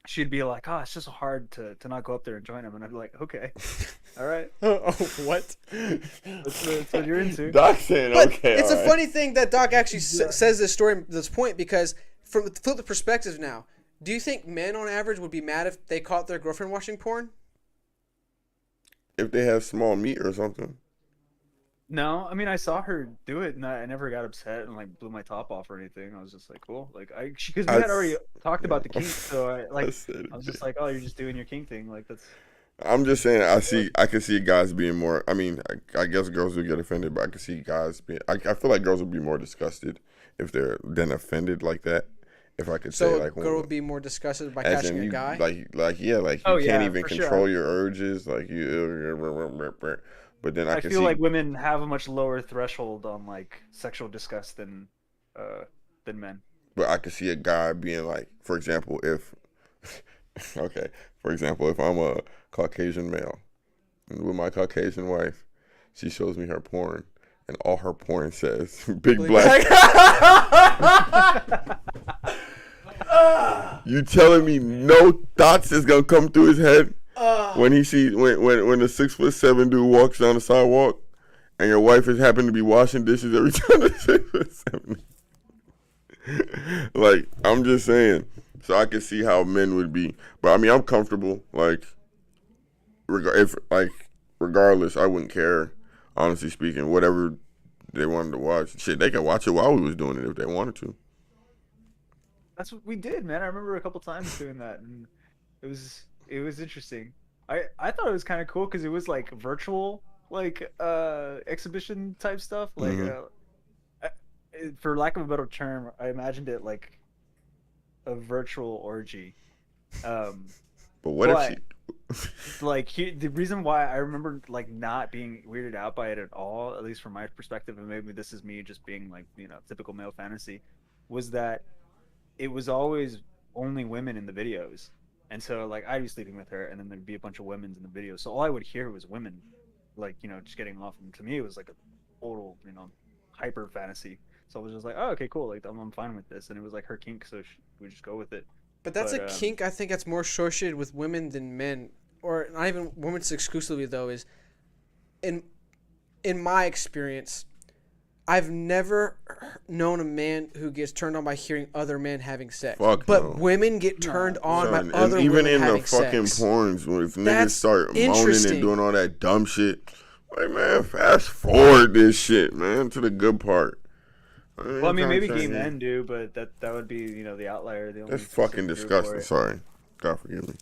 she'd be like, "Oh, it's just so hard to not go up there and join them," and I'd be like, "Okay, all right, Oh, what? that's what you're into." Doc saying But okay. it's a all right. funny thing that Doc actually says this story, this point, because from flip the perspective now, do you think men on average would be mad if they caught their girlfriend watching porn? If they have small meat or something. No, I mean I saw her do it, and I never got upset and like blew my top off or anything. I was just like, cool, like because we had already talked about the kink, so I was just like, oh, you're just doing your kink thing, like that's. I'm just saying. I can see guys being more. I mean, I guess girls would get offended, but I can see guys being. I feel like girls would be more disgusted if they're then offended like that. If I could So say a like, girl would be more disgusted by as catching in a you, guy. like you Oh, can't yeah, even for control sure. your urges, like you. But then I I can feel see like women have a much lower threshold on like sexual disgust than men. But I could see a guy being like, for example, if okay, for example, if I'm a Caucasian male and with my Caucasian wife, she shows me her porn, and all her porn says big black. You telling me no thoughts is gonna come through his head when he sees when the 6'7" dude walks down the sidewalk, and your wife is happen to be washing dishes every time the 6'7". Like, I'm just saying. So I can see how men would be. But I mean, I'm comfortable. Like, regardless, I wouldn't care. Honestly speaking, whatever they wanted to watch, shit, they could watch it while we was doing it if they wanted to. That's what we did, man. I remember a couple times doing that, and it was interesting. I thought it was kind of cool because it was like virtual, like exhibition type stuff. Like, Mhm. for lack of a better term, I imagined it like a virtual orgy. But what But- if she? Like the reason why I remember like not being weirded out by it at all, at least from my perspective, and maybe this is me just being like typical male fantasy, was that it was always only women in the videos, and so like I'd be sleeping with her, and then there'd be a bunch of women in the video, so all I would hear was women, like just getting off, and to me it was like a total hyper fantasy. So I was just like, oh, okay, cool, like I'm fine with this, and it was like her kink, so we just go with it. But that's But, a kink. I think that's more associated with women than men. or not even women exclusively though, is in my experience, I've never known a man who gets turned on by hearing other men having sex. Fuck but no. women get turned on Son, by other and even women in having the fucking sex. porns, when if niggas That's start moaning interesting. and doing all that dumb shit, like, man, fast forward this shit, man, to the good part. Well, I mean, maybe gay men do, but that would be, the outlier. The only That's fucking specific group for disgusting. it. Sorry. God forgive me.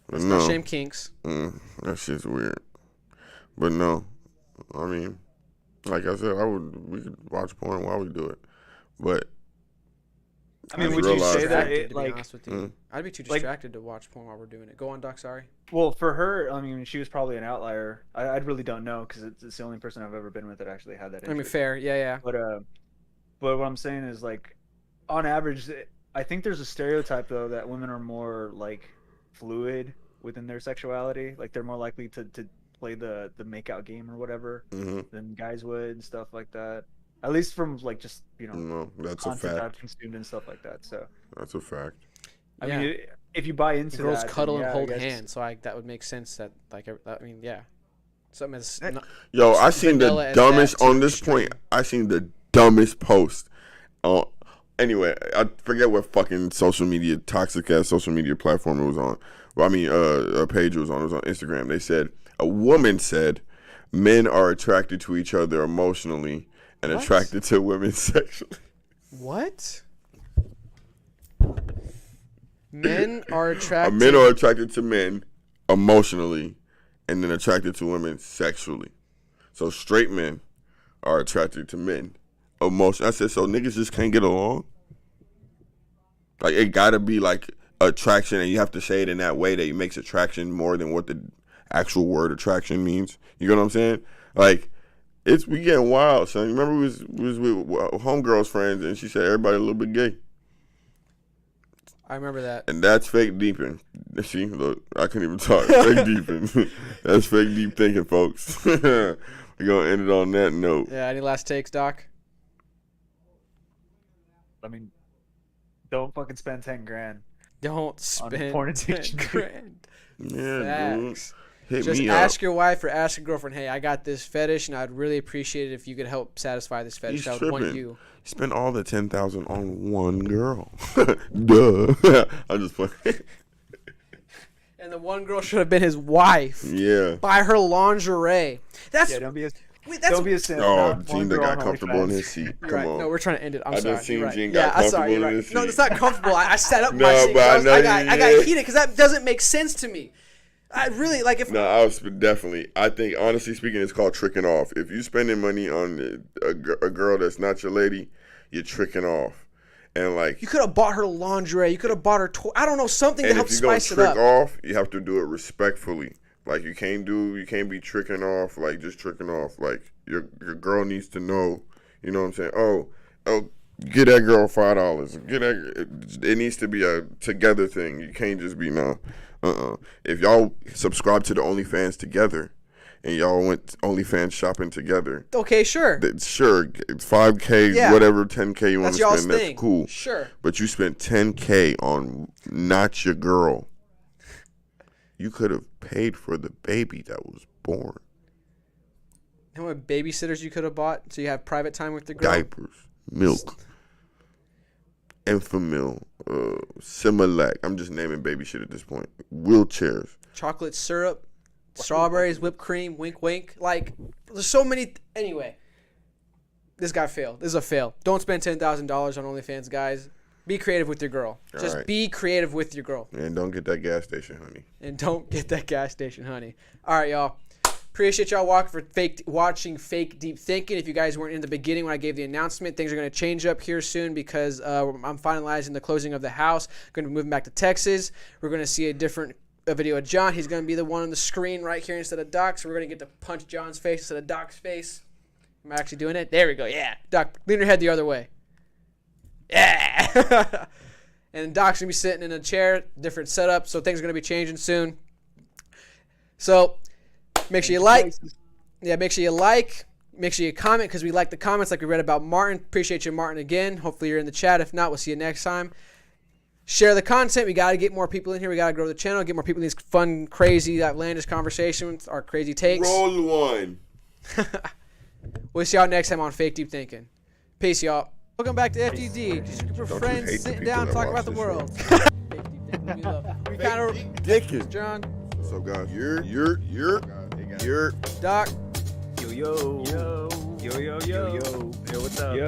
But It's no, not shame kinks. that shit's weird. But no, I mean, like I said, we could watch porn while we do it. But I mean, just would you realized- say that To be like? honest with you, I'd be too like- distracted to watch porn while we're doing it. Go on, Doc. Sorry. Well, for her, I mean, she was probably an outlier. I really don't know because it's the only person I've ever been with that actually had that. I mean, interest. fair. Yeah. But what I'm saying is like, on average, I think there's a stereotype though that women are more like fluid within their sexuality. Like they're more likely to play the makeout game or whatever than guys would and stuff like that. At least from like just no, that's a content I've fact. consumed and stuff like that. So That's a fact. I Yeah. mean, if you buy into Girls that, cuddle then, and yeah, I hold guess- hands, so that would make sense. That yeah, something that's not, Yo, I seen the vanilla as dumbest that to on this extreme. point. I seen the dumbest post. Anyway, I forget what fucking toxic ass social media platform it was on. Well, I mean, a page it was on. It was on Instagram. They said a woman said men are attracted to each other emotionally and What? attracted to women sexually. what? Men are attracted. Men are attracted to men emotionally and then attracted to women sexually. So straight men are attracted to men emotionally. I said, so niggas just can't get along? Like, it gotta be like attraction, and you have to say it in that way that it makes attraction more than what the actual word attraction means. You know what I'm saying? Like, we getting wild, son. Remember we was with homegirl's friends, and she said everybody a little bit gay. I remember that. And that's fake deeping. See, look, I couldn't even talk. Fake deeping. That's fake deep thinking, folks. We're gonna end it on that note. Yeah. Any last takes, Doc? I mean, don't fucking spend 10 grand. Don't spend porn 10 addiction. grand. Yeah, dude. Facts. Hit Just me ask up. your wife or ask your girlfriend, hey, I got this fetish, and I'd really appreciate it if you could help satisfy this fetish. He's I would want tripping. you. Spend all the $10,000 on one girl. Duh. I'm just playing. And the one girl should have been his wife. Yeah. Buy her lingerie. That's Yeah, don't be a wait, that's don't be a simp. Oh, Not one Gene that girl got on comfortable in OnlyFans. his seat. You're Come right. on. No, we're trying to end it. I'm I sorry. just seen You're right. Gene Yeah, got I'm sorry. comfortable You're in right. his No, seat. it's not comfortable. I set up No, my seat. but I know I you got did. heated because that doesn't make sense to me. I really like if No, I was definitely. I think, honestly speaking, it's called tricking off. If you're spending money on a girl that's not your lady, you're tricking off. And like, you could have bought her lingerie. You could have bought her. I don't know, something to and help if you're gonna spice it trick up. off, you have to do it respectfully. Like, you can't be tricking off, like just tricking off. Like, your girl needs to know. You know what I'm saying? Oh, get that girl $5. Get that. It needs to be a together thing. You can't just be no. If y'all subscribe to the OnlyFans together, and y'all went OnlyFans shopping together, Okay, sure. sure, $5K, Yeah. whatever, $10K you want That's to y'all's spend, thing. that's cool. Sure. But you spent $10K on not your girl. You could have paid for the baby that was born. How many babysitters you could have bought so you have private time with the girl? Diapers, milk, Enfamil, Similac. I'm just naming baby shit at this point. Wheelchairs. Chocolate syrup, strawberries, whipped cream, wink, wink. Like, there's so many. Anyway, this guy failed. This is a fail. Don't spend $10,000 on OnlyFans, guys. Be creative with your girl. Just right. be creative with your girl. And don't get that gas station, honey. And don't get that gas station, honey. All right, y'all. Appreciate y'all watching Fake Deep Thinking. If you guys weren't in the beginning when I gave the announcement, things are going to change up here soon because I'm finalizing the closing of the house. Going to be moving back to Texas. We're going to see a video of John. He's going to be the one on the screen right here instead of Doc. So we're going to get to punch John's face instead of Doc's face. Am I actually doing it? There we go. Yeah. Doc, lean your head the other way. Yeah. And Doc's going to be sitting in a chair, different setup. So things are going to be changing soon. So make sure you like. Yeah, make sure you like. Make sure you comment because we like the comments like we read about Martin. Appreciate you, Martin, again. Hopefully you're in the chat. If not, we'll see you next time. share the content. We got to get more people in here. We got to grow the channel, get more people in these fun, crazy, outlandish conversations, our crazy takes. Roll one. We'll see y'all next time on Fake Deep Thinking. Peace, y'all. Welcome back to FDD. Just a group of Don't you hate friends the sitting people down that talking watch about the this world. Fake Deep Thinking, we love. We kind of Dickens. John, What's up, guys? You're Doc. Yo, yo, yo, yo, yo, yo, yo, what's up? Yo.